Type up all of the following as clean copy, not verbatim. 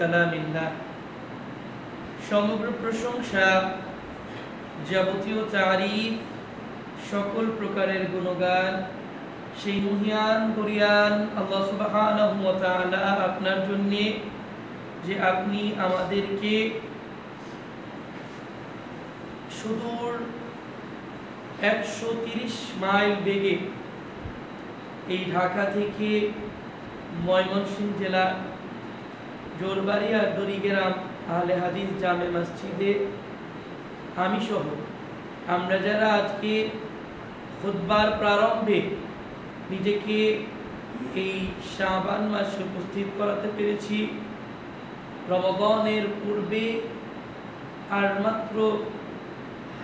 কালামিল্লাহ। সমগ্র প্রশংসা, যাবতীয় তারিফ, সকল প্রকারের গুণগান সেই মহিয়ান করিয়ান আল্লাহ সুবহানাহু ওয়া তাআলা আপনার জন্য, যে আপনি আমাদেরকে সুদূর 130 মাইল বেগে এই ঢাকা থেকে ময়মনসিংহ জেলা জোরবাড়িয়া দড়িগ্রাম আহলে হাদিস জামে মসজিদে আমি সহ আমরা যারা আজকে খুতবার প্রারম্ভে নিজেকে এই শাবান মাসে উপস্থিত করাতে পেরেছি, রমজানের পূর্বে আর মাত্র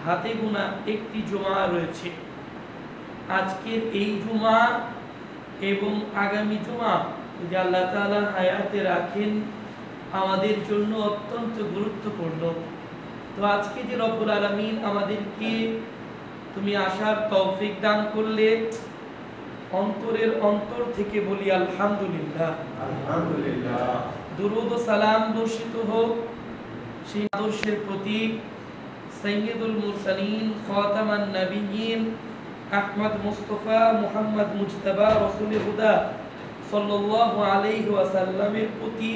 হাতে গোনা একটি জুমা রয়েছে। আজকের এই জুমা এবং আগামী জুমা যদি আল্লাহ তাআলা হায়াতে রাখেন আমাদের জন্য অত্যন্ত গুরুত্বপূর্ণ। তো আজকে যে রব্বুল আলামিন আমাদেরকে তুমি আসার তৌফিক দান করলে, অন্তরের অন্তর থেকে বলি আলহামদুলিল্লাহ। আলহামদুলিল্লাহ। দুরূদ ও সালাম বর্ষিত হোক সেই আদর্শের প্রতীক সাইয়্যিদুল মুরসালিন খাতামান নবিয়্যিন আহমদ মুস্তাফা মুহাম্মদ মুজতাবা রাসূলে হুদা সাল্লাল্লাহু আলাইহি ওয়াসাল্লামের প্রতি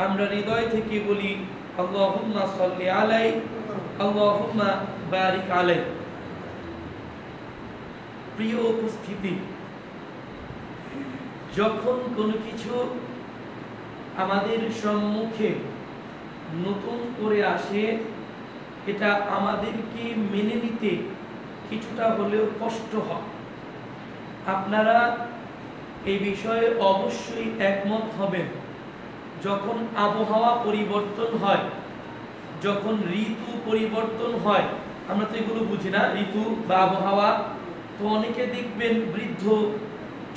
আমরা হৃদয় থেকে বলি আল্লাহুম্মা সাল্লি আলাইহি আল্লাহুম্মা বারিক আলাইহি। প্রিয় উপস্থিতি, যখন কোনো কিছু আমাদের সম্মুখে নতুন করে আসে, এটা আমাদেরকে মেনে নিতে কিছুটা হলেও কষ্ট হয়। আপনারা এই বিষয়ে অবশ্যই একমত হবেন, যখন আবহাওয়া পরিবর্তন হয়, যখন ঋতু পরিবর্তন হয়, আমরা তো এগুলো বুঝি না, ঋতু বা আবহাওয়া। তো অনেকে দেখবেন বৃদ্ধ,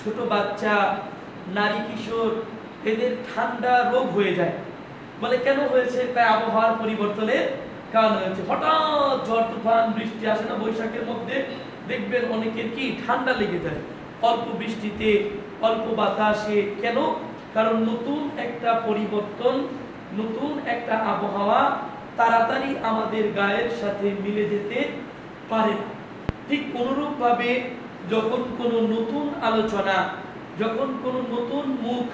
ছোট বাচ্চা, নারী, কিশোর, এদের ঠান্ডা রোগ হয়ে যায়। বলে কেন হয়েছে? তাই আবহাওয়ার পরিবর্তনের কারণ হয়েছে। হঠাৎ ঝড় তুফান বৃষ্টি আসে না বৈশাখের মধ্যে, দেখবেন অনেকের কি ঠান্ডা লেগে যায় অল্প বৃষ্টিতে, অল্প বাতাসে। কেন? কারণ নতুন একটা পরিবর্তন, নতুন একটা আবহাওয়া তাড়াতাড়ি আমাদের গায়ের সাথে মিলে যেতে পারে না। ঠিক অনুরূপভাবে যখন কোনো নতুন আলোচনা, যখন কোনো নতুন মুখ,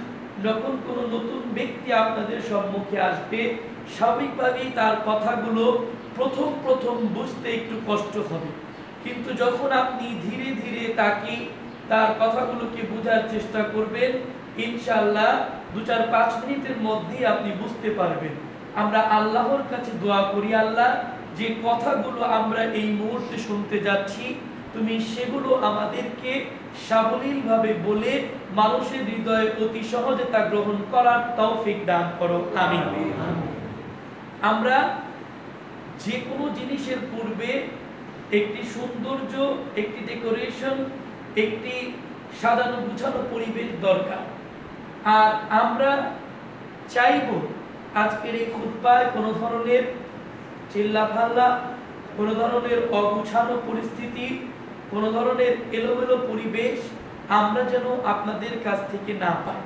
যখন কোনো নতুন ব্যক্তি আপনাদের সম্মুখে আসবে, স্বাভাবিকভাবেই তার কথাগুলো প্রথম প্রথম বুঝতে একটু কষ্ট হবে। কিন্তু যখন আপনি ধীরে ধীরে তাকে তার কথাগুলোকে বোঝার চেষ্টা করবেন, ইনশাআল্লাহ 2-4-5 মিনিটের মধ্যেই আপনি বুঝতে পারবেন। আমরা আল্লাহর কাছে দোয়া করি, আল্লাহ যে কথাগুলো আমরা এই মুহূর্তে শুনতে যাচ্ছি, তুমি সেগুলো আমাদেরকে সাবলীলভাবে বলে মানুষের হৃদয়ে অতি সহজে তা গ্রহণ করার তৌফিক দান করো, আমিন। আমরা যে কোনো জিনিসের পূর্বে একটি সৌন্দর্য, একটি ডেকোরেশন, একটি সাজানো গুছানো পরিবেশ দরকার। আর আমরা চাইব আজকের এই খুতবায় কোনো ধরনের চিল্লাফাল্লা, কোনো ধরনের অগুছানো পরিস্থিতি, কোনো ধরনের এলোমেলো পরিবেশ আমরা যেন আপনাদের কাছ থেকে না পাই।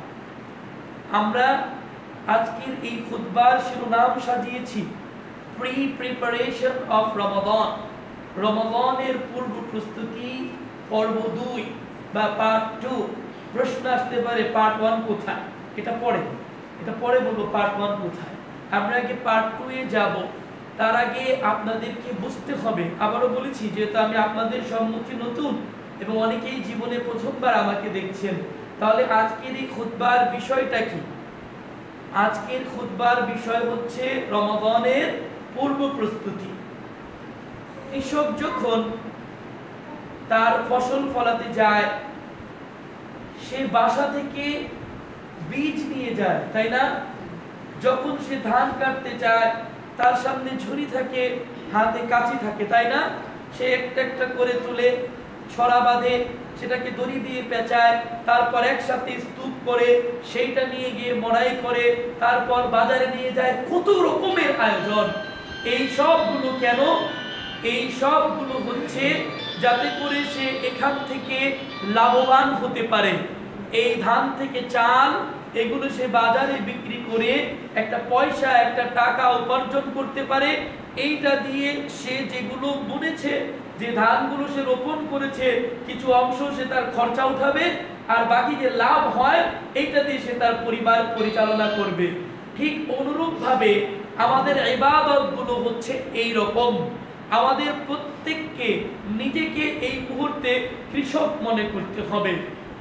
আমরা আজকের এই খুতবার শিরোনাম সাজিয়েছি প্রিপারেশন অফ রমাদান, রমাদানের পূর্ব প্রস্তুতি, পর্ব 2 বা পার্ট 2। প্রশ্ন আসতে পারে পার্ট 1 কোথায়? এটা পরে বলবো পার্ট 1 কোথায়। আমরা আগে পার্ট 2 এ যাব। তার আগে আপনাদেরকে বুঝতে হবে, আবারও বলেছি, যেহেতু আমি আপনাদের সম্মুখে নতুন এবং অনেকেই জীবনে প্রথমবার আমাকে দেখছেন, তাহলে আজকের এই খুতবার বিষয়টা কি? আজকের খুতবার বিষয় হচ্ছে রমাদানের পূর্ব প্রস্তুতি। কৃষক যখন তার ফসল ফলাতে যায়, সে বাসা থেকে বীজ নিয়ে যায়, তাই না? যখন সে ধান কাটতে যায়, তার সামনে ঝুড়ি থাকে, হাতে কাঁচি থাকে, তাই না? সে একটা একটা করে তুলে ছড়া বাঁধে, সেটাকে দড়ি দিয়ে পেঁচায়, তারপর একসাথে স্তূপ করে সেইটা নিয়ে গিয়ে মড়াই করে, তারপর বাজারে নিয়ে যায়। কত রকমের আয়োজন! এই সবগুলো কেন? এই সবগুলো হচ্ছে যাতে করে সে এখান থেকে লাভবান হতে পারে। এই ধান থেকে চাল, এগুলো সে বাজারে বিক্রি করে একটা পয়সা একটা টাকা উপার্জন করতে পারে। এইটা দিয়ে সে যেগুলো বুনেছে, যে ধানগুলো সে রোপণ করেছে, কিছু অংশ সে তার খরচা উঠাবে, আর বাকি যে লাভ হয় এইটা দিয়ে সে তার পরিবার পরিচালনা করবে। ঠিক অনুরূপভাবে আমাদের ইবাদতগুলো হচ্ছে এই রকম। আমাদের প্রত্যেককে নিজেকে এই মুহূর্তে কৃষক মনে করতে হবে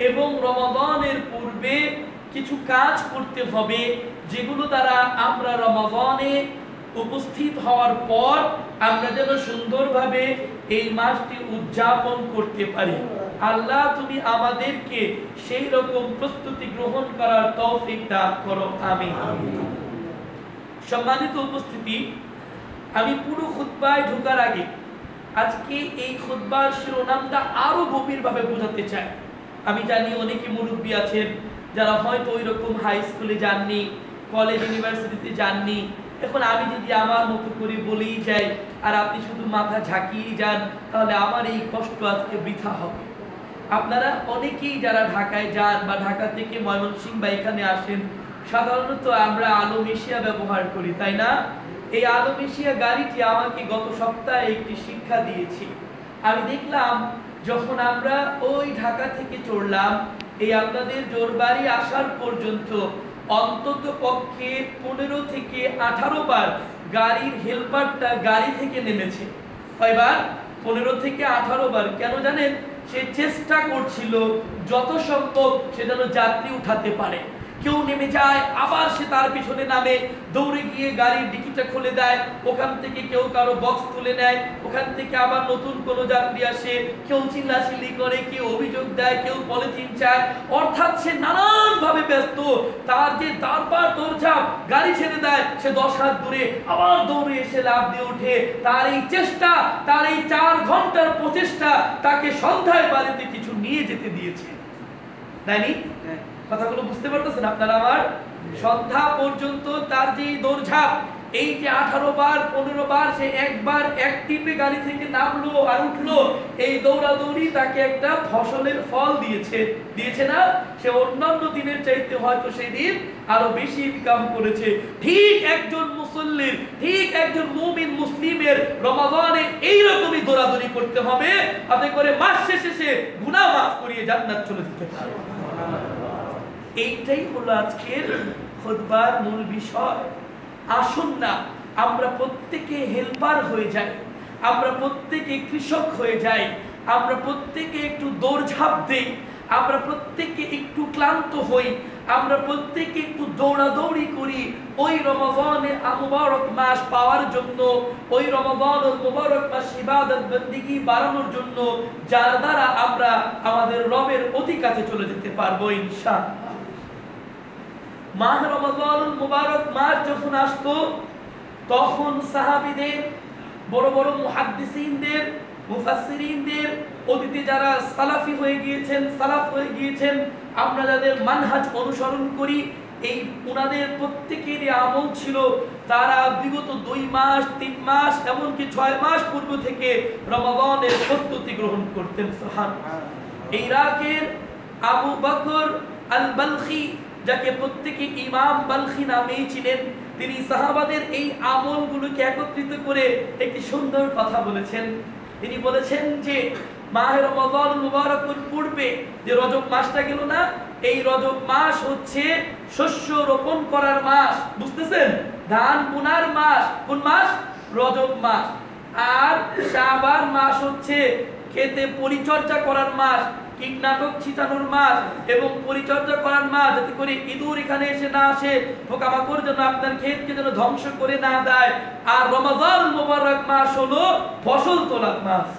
এবং রমাদানের পূর্বে কিছু কাজ করতে হবে যেগুলো দ্বারা আমরা রমাদানে উপস্থিত হওয়ার পর আমরা যেন সুন্দরভাবে এই মাসটি উদযাপন করতে পারি। আল্লাহ তুমি আমাদেরকে সেই রকম প্রস্তুতি গ্রহণ করার তৌফিক দান করো, আমিন। সম্মানিত উপস্থিতি, আমি পুরো খুতবায় ঢোকার আগে আজকে এই খুতবার শিরোনামটা আরো গভীরভাবে বোঝাতে চাই। আমি জানি অনেকে মুরব্বী আছেন যারা হয়তো ওই রকম হাই স্কুলে যাননি, কলেজ ইউনিভার্সিটিতে যাননি। এখন আমি যদি আমার মতো করে বলেই যাই আর আপনি শুধু মাথা ঝাঁকিয়ে যান, তাহলে আমার এই কষ্ট আজকে বৃথা হবে। আপনারা অনেকেই যারা ঢাকায় যান বা ঢাকা থেকে ময়মনসিংহ বা এখানে আসেন, সাধারণত আমরা আলম এশিয়া ব্যবহার করি, তাই না? এই আলম এশিয়া গাড়িটি আমাকে গত সপ্তাহে একটি শিক্ষা দিয়েছে। আমি দেখলাম যখন আমরা ওই ঢাকা থেকে চড়লাম, এই আপনাদের জোরবাড়ি আসার পর্যন্ত অন্তত পক্ষে 15 থেকে 18 বার গাড়ির হেল্পারটা গাড়ি থেকে নেমেছে। কয়বার? 15 থেকে 18 বার। কেন জানেন? সে চেষ্টা করছিল যত সম্ভব সে যেন যাত্রী উঠাতে পারে। কেউ নেমে যায়, আবার সে তার পিছনে নামে, দৌড়ে গিয়ে গাড়ির ডিকিটা খুলে দেয়, ওখান থেকে কেউ কারো বক্স তুলে নেয়, ওখান থেকে আবার নতুন কোনো যাত্রী আসে, কেউ চিল্লাচিল্লি করে, কেউ অভিযোগ দেয়, কেউ পলিথিন চায়। অর্থাৎ সে নানান ভাবে ব্যস্ত। তার যে তারপর দৌড়ঝাঁপ, গাড়ি ছেড়ে দেয়, সে 10 হাত দূরে আবার দৌড়ে এসে লাফ দিয়ে ওঠে। তার এই চেষ্টা, তার এই 4 ঘন্টার প্রচেষ্টা তাকে সন্ধ্যায় বাড়িতে কিছু নিয়ে যেতে দিয়েছে, তাইনি? কথাগুলো বুঝতে পারতেছেন আপনারা? আমার সন্ধ্যা পর্যন্ত তার যে দৌড়ঝাঁপ, এই যে 18 বার 15 বার সে একবার এক টিপে গাড়ি থেকে নামলো আর উঠলো, এই দৌড়াদৌড়ি তাকে একটা ফসলের ফল দিয়েছে, দিয়েছে না? সে অন্যান্য দিনের চাইতে হয়তো সেই দিন আরো বেশি ইনকাম করেছে। ঠিক একজন মুসল্লির, ঠিক একজন মুমিন মুসলিমের রমাদানে এইরকমই দৌড়াদৌড়ি করতে হবে, তাতে করে মাস শেষে সে গুনাহ মাফ করিয়ে জান্নাত চলে যেতে পারে। এইটাই হলো আজকের খুতবার মূল বিষয়। আসুন না আমরা প্রত্যেকে হেল্পার হয়ে যাই, আমরা প্রত্যেকে কৃষক হয়ে যাই, আমরা প্রত্যেকে একটু দৌড়ঝাঁপ দেই, আমরা প্রত্যেকে একটু ক্লান্ত হই, আমরা প্রত্যেকে একটু দৌড়াদৌড়ি করি ওই রমাদানে মুবারক মাস পাওয়ার জন্য, ওই রমাদানুল মুবারক মাস ইবাদত বন্দেগী বাড়ানোর জন্য, যার দ্বারা আমরা আমাদের রবের অতি কাছে চলে যেতে পারবো ইনশাআল্লাহ। মাহ রমাদানুল মুবারক মাস যখন আসতো, তখন সাহাবীদের, বড় বড় মুহাদ্দিসিনদের, মুফাসসিরিনদের, অতীতে যারা সালাফি হয়ে গিয়েছেন, সালাফ হয়ে গিয়েছেন, আমরা যাদের মানহাজ অনুসরণ করি, এই উনাদের প্রত্যেকেরই আমল ছিল তারা বিগত 2 মাস 3 মাস এমনকি 6 মাস পূর্ব থেকে রমাদানের প্রস্তুতি গ্রহণ করতেন। সুবহানাল্লাহ। ইরাকের আবু বকর আল বালখি, যাকে প্রত্যেকে ইমাম বালখি নামেই ছিলেন, তিনি সাহাবাদের এই আমলগুলোকে একত্রিত করে একটি সুন্দর কথা বলেছেন। তিনি বলেছেন যে মাহে রমাদান মুবারকের পূর্বে যে রজব মাসটা গেল না, এই রজব মাস হচ্ছে শস্য রোপণ করার মাস, বুঝতেছেন? ধান বোনার মাস। কোন মাস? রজব মাস। আর শাবান মাস হচ্ছে খেতে পরিচর্যা করার মাস, কীটনাশক ছিটানোর মাস এবং পরিচর্যা করার মাস, যাতে করে ইঁদুর এখানে এসে না আসে, পোকামাকড় যেন আপনার ক্ষেতকে যেন ধ্বংস করে না দেয়। আর রমাদান মুবারক মাস হলো ফসল তোলার মাস।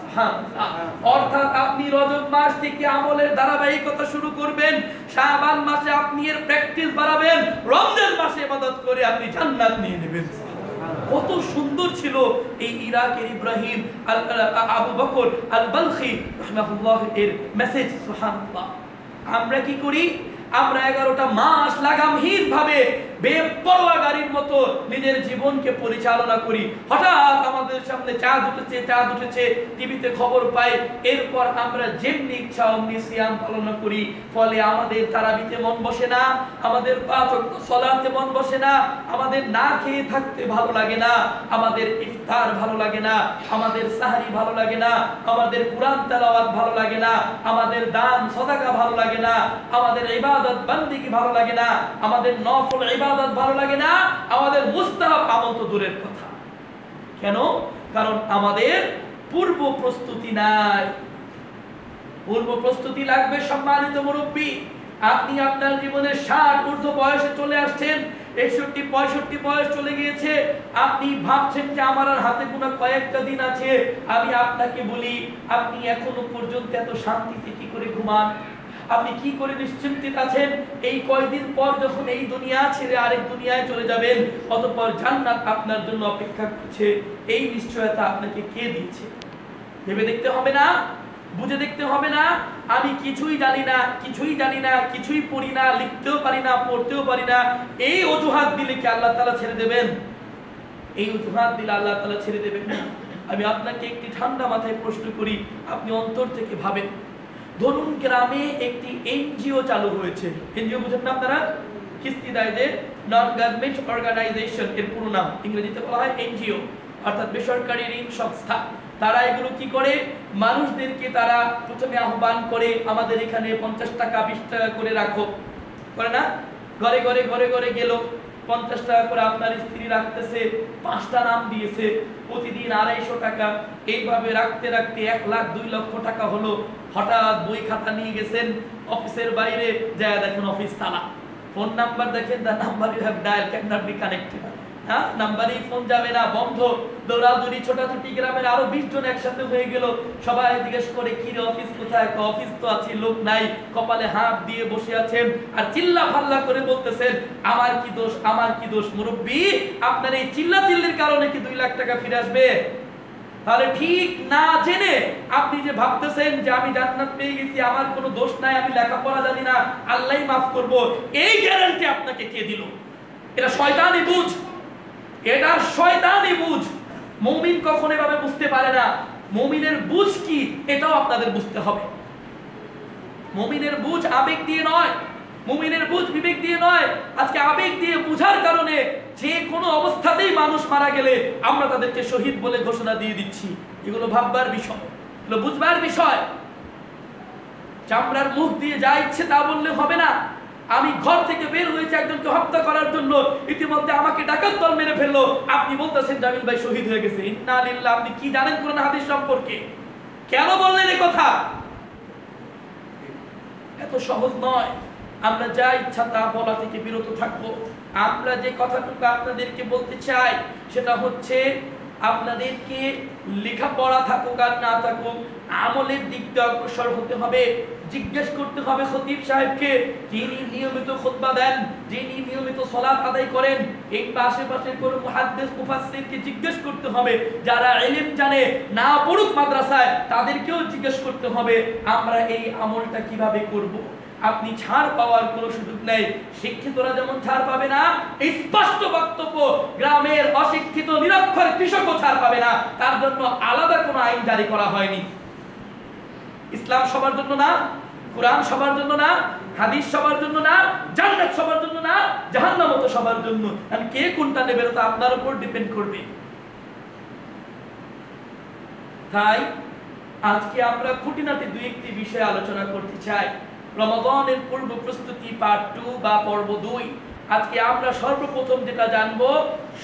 অর্থাৎ আপনি রজব মাস থেকে আমলের ধারাবাহিকতা শুরু করবেন, শাবান মাসে আপনি এর প্র্যাকটিস বাড়াবেন, রমজান মাসে ইবাদত করে আপনি জান্নাত নিয়ে নেবেন। কত সুন্দর ছিল এই ইরাকের ইব্রাহিম আবু বকর আল বালখি রাহমাহুল্লাহ এর মেসেজ। সুবহানাল্লাহ। আমরা কি করি? আমরা 11টা মাস লাগামহীন ভাবে বেপরোয়া গাড়ির মতো নিজের জীবনকে পরিচালনা করি। হঠাৎ আমাদের সামনে চাঁদ উঠেছে, টিভিতে খবর পাই, এরপর আমরা যেমনি ইচ্ছা অমনি সিয়াম পালন করি। ফলে আমাদের তারাবিতে মন বসে না, আমাদের পাঁচ ওয়াক্ত সালাতে মন বসে না, আমাদের না খেয়ে থাকতে ভালো লাগে না, আমাদের ইফতার ভালো লাগে না, আমাদের সাহরি ভালো লাগে না, আমাদের কুরআন তেলাওয়াত ভালো লাগে না, আমাদের দান সদাকা ভালো লাগে না, আমাদের ইবাদত বান্দিগি ভালো লাগে না, আমাদের নফল ইবাদত ভালো লাগে না, আমাদের মুস্তাহাব আমল তো দূরের কথা। কেন? কারণ আমাদের পূর্ব প্রস্তুতি নাই। পূর্ব প্রস্তুতি লাগবে। সম্মানিত মুরব্বী, আপনি আপনার জীবনের 60 ঊর্ধ্ব বয়সে চলে আসছেন, 61-65 বয়স চলে গিয়েছে, আপনি ভাবছেন যে আমার আর হাতে গোনা কয়েকটা দিন আছে। আমি আপনাকে বলি, আপনি এখনো পর্যন্ত এত শান্তিতে কি করে ঘুমান? আপনি কি করে নিশ্চিন্তিত আছেন? এই কয়দিন পর যখন এই দুনিয়া ছেড়ে আরেক দুনিয়ায় চলে যাবেন, অতঃপর জান্নাত আপনার জন্য অপেক্ষা করছে, এই নিশ্চয়তা আপনাকে কে দিয়েছে? ভেবে দেখতে হবে না? বুঝে দেখতে হবে না? আমি কিছুই জানি না, কিছুই পড়ি না, লিখতেও পারি না, পড়তেও পারি না, এই অজুহাত দিলে কি আল্লাহ তাআলা ছেড়ে দেবেন? এই অজুহাত দিলে আল্লাহ তাআলা ছেড়ে দেবেন না। আমি আপনাকে একটি ঠান্ডা মাথায় প্রশ্ন করি, আপনি অন্তর থেকে ভাবেন। ধরুন গ্রামে একটি এনজিও চালু হয়েছে। এনজিও বুঝেন না আপনারা? কিস্তি দেয় যে, নন গভর্নমেন্ট অর্গানাইজেশন, এর পুরো নাম ইংরেজিতে বলা হয় এনজিও, অর্থাৎ বেসরকারি ঋণ সংস্থা। তারা এগুলো কি করে? মানুষদেরকে তারা প্রথমে আহ্বান করে, আমাদের এখানে 50 টাকা 20 টাকা করে রাখো, করে না? ঘরে ঘরে ঘরে ঘরে গেল, 50 টাকা করে আপনার স্ত্রী রাখতেছে, 5টা নাম দিয়েছে, প্রতিদিন 250 টাকা, এইভাবে রাখতে রাখতে 1 লাখ 2 লক্ষ টাকা হলো। হঠাৎ বই খাতা নিয়ে গেছেন, অফিসের বাইরে যায় দেখেন অফিস তালা, ফোন নাম্বার দেখেন, the number you have dialled can not be connected, হ্যাঁ, নাম্বারেই ফোন যাবে না, বন্ধ। দৌড়াদৌড়ি ছোটাছুটি, গ্রামের আরো 20 জন একসাথে হয়ে গেল। সবাই জিজ্ঞেস করে, কি রে অফিস কোথায়? অফিস তো আছে, লোক নাই, কপালে হাত দিয়ে বসে আছেন আর চিল্লা ফাল্লা করে বলতেছেন, আমার কি দোষ, আমার কি দোষ? মুরব্বী, আপনার এই চিল্লা চিল্লির কারণে কি 2 লাখ টাকা ফিরে আসবে? তাহলে ঠিক না জেনে আপনি যে ভাবতেছেন যে আমি জান্নাত পেয়ে গেছি, আমার কোনো দোষ নাই, আমি লেখাপড়া জানি না, আল্লাহই মাফ করব, এই গ্যারান্টি আপনাকে কে দিল? এটা শয়তানি বুঝ, এটা শয়তানি বুঝ। মুমিন কখনো এভাবে বুঝতে পারে না। মুমিনের বুঝ কি, এটাও আপনাদের বুঝতে হবে। মুমিনের বুঝ আবেগ দিয়ে নয়, মুমিনের বুঝ বিবেক দিয়ে নয়। আজকে আবেগ দিয়ে বুঝার কারণে যে কোনো অবস্থাতেই মানুষ মারা গেলে আমরা তাদেরকে শহীদ বলে ঘোষণা দিয়ে দিচ্ছি। এগুলো ভাববার বিষয়, এগুলো বুঝবার বিষয়। চামড়ার মুখ দিয়ে যা ইচ্ছে তা বললে হবে না। আমি ঘর থেকে বের হয়েছে একজনকে হত্যা করার জন্য, ইতিমধ্যে আমাকে ডাকাত দল মেরে ফেললো, আপনি বলতেছেন জামিল ভাই শহীদ হয়ে গেছে। ইন্না লিল্লাহ। আপনি কি জানেন কোরআন হাদিস সম্পর্কে? কেন বললেন এই কথা? এত সহজ নয়। আমরা যা ইচ্ছা তা বলা থেকে বিরত থাকবো। আমরা যে কথাটুকু আপনাদেরকে বলতে চাই সেটা হচ্ছে, আপনাদেরকে লেখাপড়া থাকুক আর না থাকুক, আমলের দিক দিয়ে অগ্রসর হতে হবে। জিজ্ঞেস করতে হবে খতিব সাহেবকে, যিনি নিয়মিত খুতবা দেন, যিনি নিয়মিত সালাত আদায় করেন, এই আশেপাশের কোনো মুহাদ্দিস মুফাসসিরকে জিজ্ঞেস করতে হবে, যারা ইলম জানে, না পড়ুক মাদ্রাসায়, তাদেরকেও জিজ্ঞেস করতে হবে আমরা এই আমলটা কিভাবে করব। আপনি ছাড় পাওয়ার কোনো সুযোগ নেই। শিক্ষিতরা যেমন ছাড় পাবে না, স্পষ্ট বক্তব্য, গ্রামের অশিক্ষিত নিরক্ষর কৃষকও ছাড় পাবে না। তার জন্য আলাদা কোনো আইন জারি করা হয়নি। ইসলাম সবার জন্য না, কোরআন সবার জন্য না, হাদিস সবার জন্য না, জান্নাত সবার জন্য না, জাহান্নামও তো সবার জন্য। আর কে কোনটা নেবে তা আপনার উপর ডিপেন্ড করবে। তাই আজকে আমরা খুঁটিনাটি 2-1টি বিষয় আলোচনা করতে চাই। রমাদানের পূর্ব প্রস্তুতি পার্ট 2 বা পর্ব 2। আজকে আমরা সর্বপ্রথম যেটা জানবো,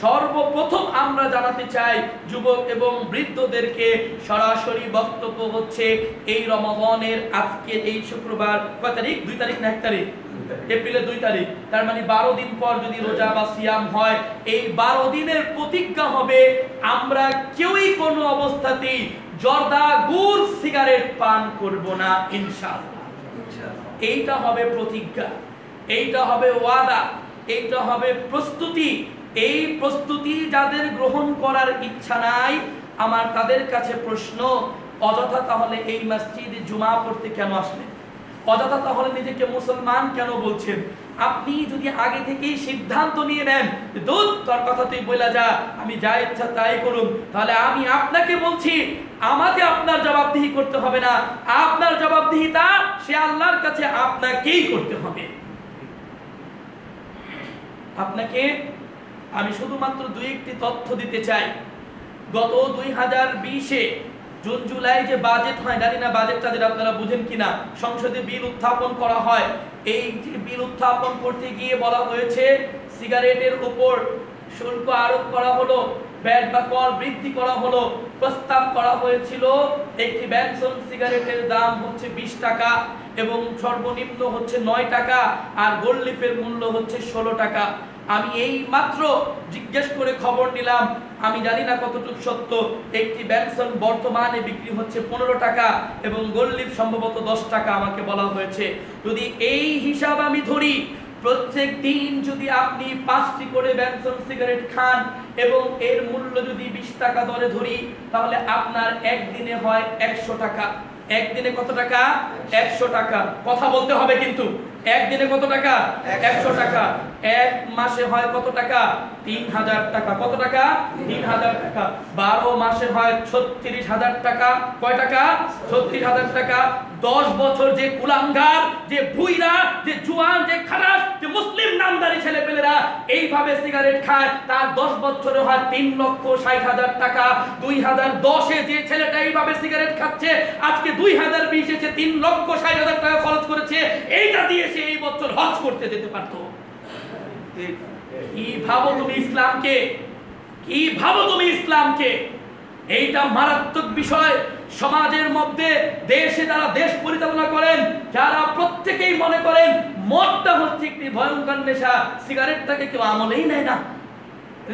সর্বপ্রথম আমরা জানাতে চাই যুবক এবং বৃদ্ধদেরকে, সরাসরি বক্তব্য হচ্ছে এই রমাদানের আজকে এই শুক্রবার কয় তারিখ? 2 তারিখ না 1 তারিখ? এপ্রিলের 2 তারিখ। তার মানে 12 দিন পর যদি রোজা বা সিয়াম হয়, এই 12 দিনের প্রতিজ্ঞা হবে আমরা কেউই কোনো অবস্থাতেই জর্দা, গুড়, সিগারেট পান করব না ইনশাআল্লাহ। এইটা হবে প্রতিজ্ঞা, এইটা হবে ওয়াদা, এইটা হবে প্রস্তুতি। এই প্রস্তুতি যাদের গ্রহণ করার ইচ্ছা নাই, আমার তাদের কাছে প্রশ্ন, অযথা তাহলে এই মসজিদে জুমা পড়তে কেন আসলেন? অযথা তাহলে নিজেকে মুসলমান কেন বলছেন? আপনি যদি আগে থেকেই সিদ্ধান্ত নিয়ে নেন দুধ তোর কথা তুই বলে যা, আমি যা ইচ্ছা তাই করুন, তাহলে আমি আপনাকে বলছি আমাকে আপনার জবাবদিহি করতে হবে না, আপনার জবাবদিহিতা সে আল্লাহর কাছে আপনাকেই করতে হবে। আপনাকে আমি শুধুমাত্র দুই একটি তথ্য দিতে চাই। গত 2020-এ জুন জুলাই যে বাজেট হয়, জানি না বাজেটটা যেটা আপনারা বুঝেন কিনা, সংসদে বিল উত্থাপন করা হয়। এই যে বিল উত্থাপন করতে গিয়ে বলা হয়েছে সিগারেটের উপর শুল্ক আরোপ করা হলো, ভ্যাট বা কর বৃদ্ধি করা হলো। প্রস্তাব করা হয়েছিল একটি ব্যানসন সিগারেটের দাম হচ্ছে 20 টাকা এবং সর্বনিম্ন হচ্ছে 9 টাকা, আর গোল্ড লিফের মূল্য হচ্ছে 16 টাকা। আমি এই মাত্র জিজ্ঞেস করে খবর নিলাম, আমি জানি না কতটুকু সত্য, একটি ব্যানসন বর্তমানে বিক্রি হচ্ছে 15 টাকা এবং গোল্ড লিফ সম্ভবত 10 টাকা আমাকে বলা হয়েছে। যদি এই হিসাব আমি ধরি, প্রত্যেক দিন যদি আপনি 5টি করে ব্যানসন সিগারেট খান এবং এর মূল্য যদি 20 টাকা দরে ধরি, তাহলে আপনার একদিনে হয় 100 টাকা। একদিনে কত টাকা? 100 টাকা। কথা বলতে হবে কিন্তু, একদিনে কত টাকা? 100 টাকা। এক মাসে হয় কত টাকা? 3000 টাকা। কত টাকা? 3000 টাকা। 12 মাসে হয় 36,000 টাকা। কয় টাকা? 36,000 টাকা। 10 বছর যে কুলাঙ্গার, যে ভুইরা, যে জুয়ান, যে খারাপ, যে মুসলিম নামদারি ছেলেপেলেরা এইভাবে সিগারেট খায়, তার 10 বছরে হয় 3,60,000 টাকা। 2010-এ যে ছেলেটা এইভাবে সিগারেট খাচ্ছে, আজকে 2020-এ সে 3,60,000 টাকা খরচ করেছে। এইটা দিয়ে সে এই বছর হজ করতে যেতে পারতো। কি ভাবো তুমি ইসলামকে? কি ভাবো তুমি ইসলামকে? এইটা মারাত্মক বিষয়। সমাজের মধ্যে, দেশে যারা দেশ পরিচালনা করেন, যারা প্রত্যেকেই মনে করেন মদটা হচ্ছে একটি ভয়ঙ্কর নেশা, সিগারেটটাকে কেউ আমলেই নেয় না,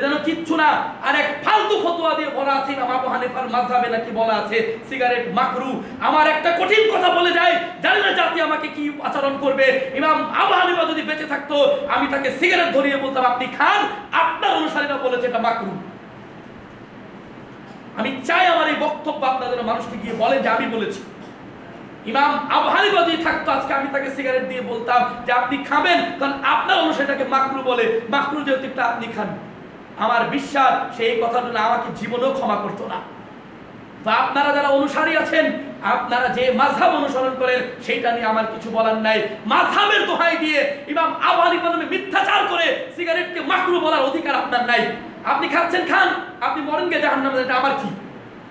যেন কিচ্ছু না। আর এক ফালতু ফতোয়া দিয়ে বলা আছে ইমাম আবু হানিফার মাযহাবে নাকি বলা আছে সিগারেট মাকরু। আমার একটা কঠিন কথা বলে যায়, জানি না জাতি আমাকে কি আচরণ করবে। ইমাম আবু হানিফা যদি বেঁচে থাকতো, আমি তাকে সিগারেট ধরিয়ে বলতাম আপনি খান, আপনার অনুসারীরা বলেছে এটা মাকরু। আমি চাই আমার এই বক্তব্য আপনাদের মানুষকে গিয়ে বলেন যে আমি বলেছি। ইমাম আবু হানিফা যদি থাকতো, আজকে আমি তাকে সিগারেট দিয়ে বলতাম যে আপনি খাবেন, কারণ আপনার অনুসারীটাকে মাকরু বলে, মাকরু যেহেতু আপনি খান। আমার বিশ্বাস সেই কথাটা আমাকে জীবনেও ক্ষমা করতো না। তো আপনারা যারা অনুসারী আছেন, আপনারা যে মাযহাব অনুসরণ করেন সেটা নিয়ে আমার কিছু বলার নাই। মাযহাবের দোহাই দিয়ে ইমাম আবু হানিফা নামে মিথ্যাচার করে সিগারেটকে মাকরু বলার অধিকার আপনার নাই। আপনি খাচ্ছেন খান, আপনি মরেন গে জাহান্নামে, এটা আমার কি?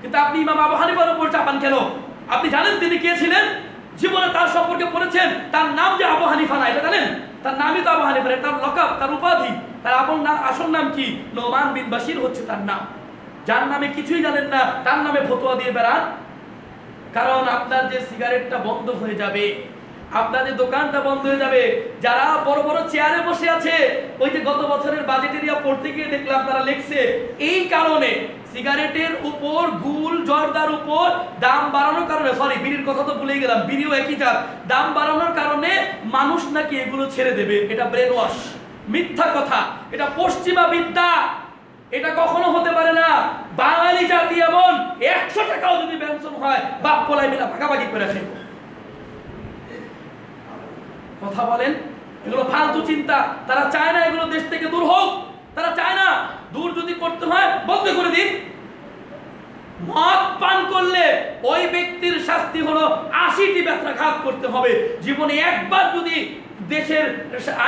কিন্তু আপনি ইমাম আবু হানিফার উপর চাপান কেন? আপনি জানেন তিনি কে ছিলেন? জীবনে তার সম্পর্কে পড়েছেন, তার নাম যে আবু হানিফা না, এটা জানেন? তার নামই তো আবু হানিফা, তার লকাব, তার উপাধি, তার আসল নাম কি? নোমান বিন বাশির হচ্ছে তার নাম। যার নামে কিছুই জানেন না, তার নামে ফতোয়া দিয়ে বেড়ান। কারণ আপনার যে সিগারেটটা বন্ধ হয়ে যাবে, আপনার যে দোকানটা বন্ধ হয়ে যাবে। যারা বড় বড় চেয়ারে বসে আছে, ওই যে গত বছরের বাজেট এরিয়া পড়তে গিয়ে দেখলাম তারা লিখছে এই কারণে সিগারেটের উপর, গুল জর্দার উপর দাম বাড়ানোর কারণে, সরি বিড়ির কথা তো ভুলেই গেলাম, বিড়িও একই জাত, দাম বাড়ানোর কারণে মানুষ নাকি এগুলো ছেড়ে দেবে। এটা ব্রেন ওয়াশ, মিথ্যা কথা, এটা পশ্চিমা বিদ্যা, এটা কখনো হতে পারে না। বাঙালি জাতি এমন 100 টাকাও যদি বেনসন হয়, বাপ পোলাই মিলা ভাগাভাগি করে খাইব। কথা বলেন, এগুলো ফালতু চিন্তা। তারা চায় না এগুলো দেশ থেকে দূর হোক, তারা চায় না। দূর যদি করতে হয় বন্ধ করে দিন। মদ পান করলে ওই ব্যক্তির শাস্তি হলো 80টি ব্যত্রাঘাত করতে হবে। জীবনে একবার যদি দেশের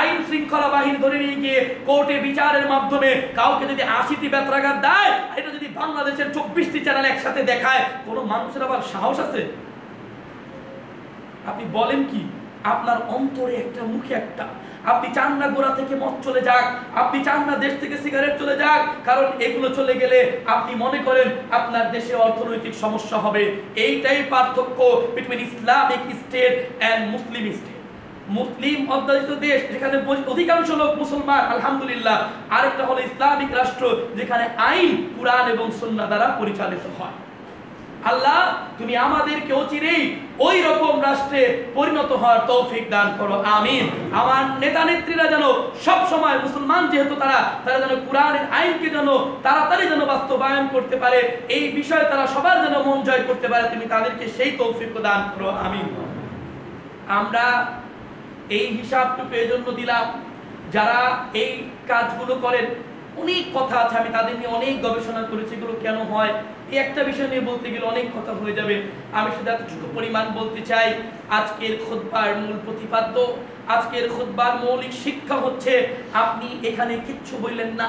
আইন শৃঙ্খলা বাহিনী ধরে নিয়ে গিয়ে কোর্টে বিচারের মাধ্যমে কাউকে যদি 80টি ব্যত্রাঘাত দেয়, এটা যদি বাংলাদেশের 24টি চ্যানেল একসাথে দেখায়, কোনো মানুষের আবার সাহস আছে? আপনি বলেন কি? আপনার অন্তরে একটা, মুখে একটা। আপনি চান না গোড়া থেকে মদ চলে যাক, আপনি চান না দেশ থেকে সিগারেট চলে যাক, কারণ এগুলো চলে গেলে আপনি মনে করেন আপনার দেশে অর্থনৈতিক সমস্যা হবে। এইটাই পার্থক্য between Islamic state and Muslim state. মুসলিম অধ্যুষিত দেশ যেখানে অধিকাংশ লোক মুসলমান, আলহামদুলিল্লাহ। আরেকটা হলো ইসলামিক রাষ্ট্র যেখানে আইন কুরআন এবং সুন্নাহ দ্বারা পরিচালিত হয়। আল্লাহ তুমি আমাদেরকে অচিরেই ওই রকম রাষ্ট্রে পরিণত হওয়ার তৌফিক দান করো, আমিন। আমার নেতা নেত্রীরা যেন সব সময় মুসলমান, যেহেতু তারা যেন কুরআনের আইনকে যেন তাড়াতাড়ি যেন বাস্তবায়ন করতে পারে, এই বিষয়ে তারা সবার যেন মন জয় করতে পারে, তুমি তাদেরকে সেই তৌফিক দান করো, আমিন। আমরা এই হিসাবটুকু এই জন্য দিলাম, যারা এই কাজগুলো করেন অনেক কথা আছে, আমি তাদের নিয়ে অনেক গবেষণা করেছি এগুলো কেন হয়। এই একটা বিষয় নিয়ে বলতে গেলে অনেক কথা হয়ে যাবে, আমি শুধু এতটুকু পরিমাণ বলতে চাই। আজকের খুতবার মূল প্রতিপাদ্য, আজকের খুতবার মৌলিক শিক্ষা হচ্ছে আপনি এখানে কিচ্ছু বললেন না,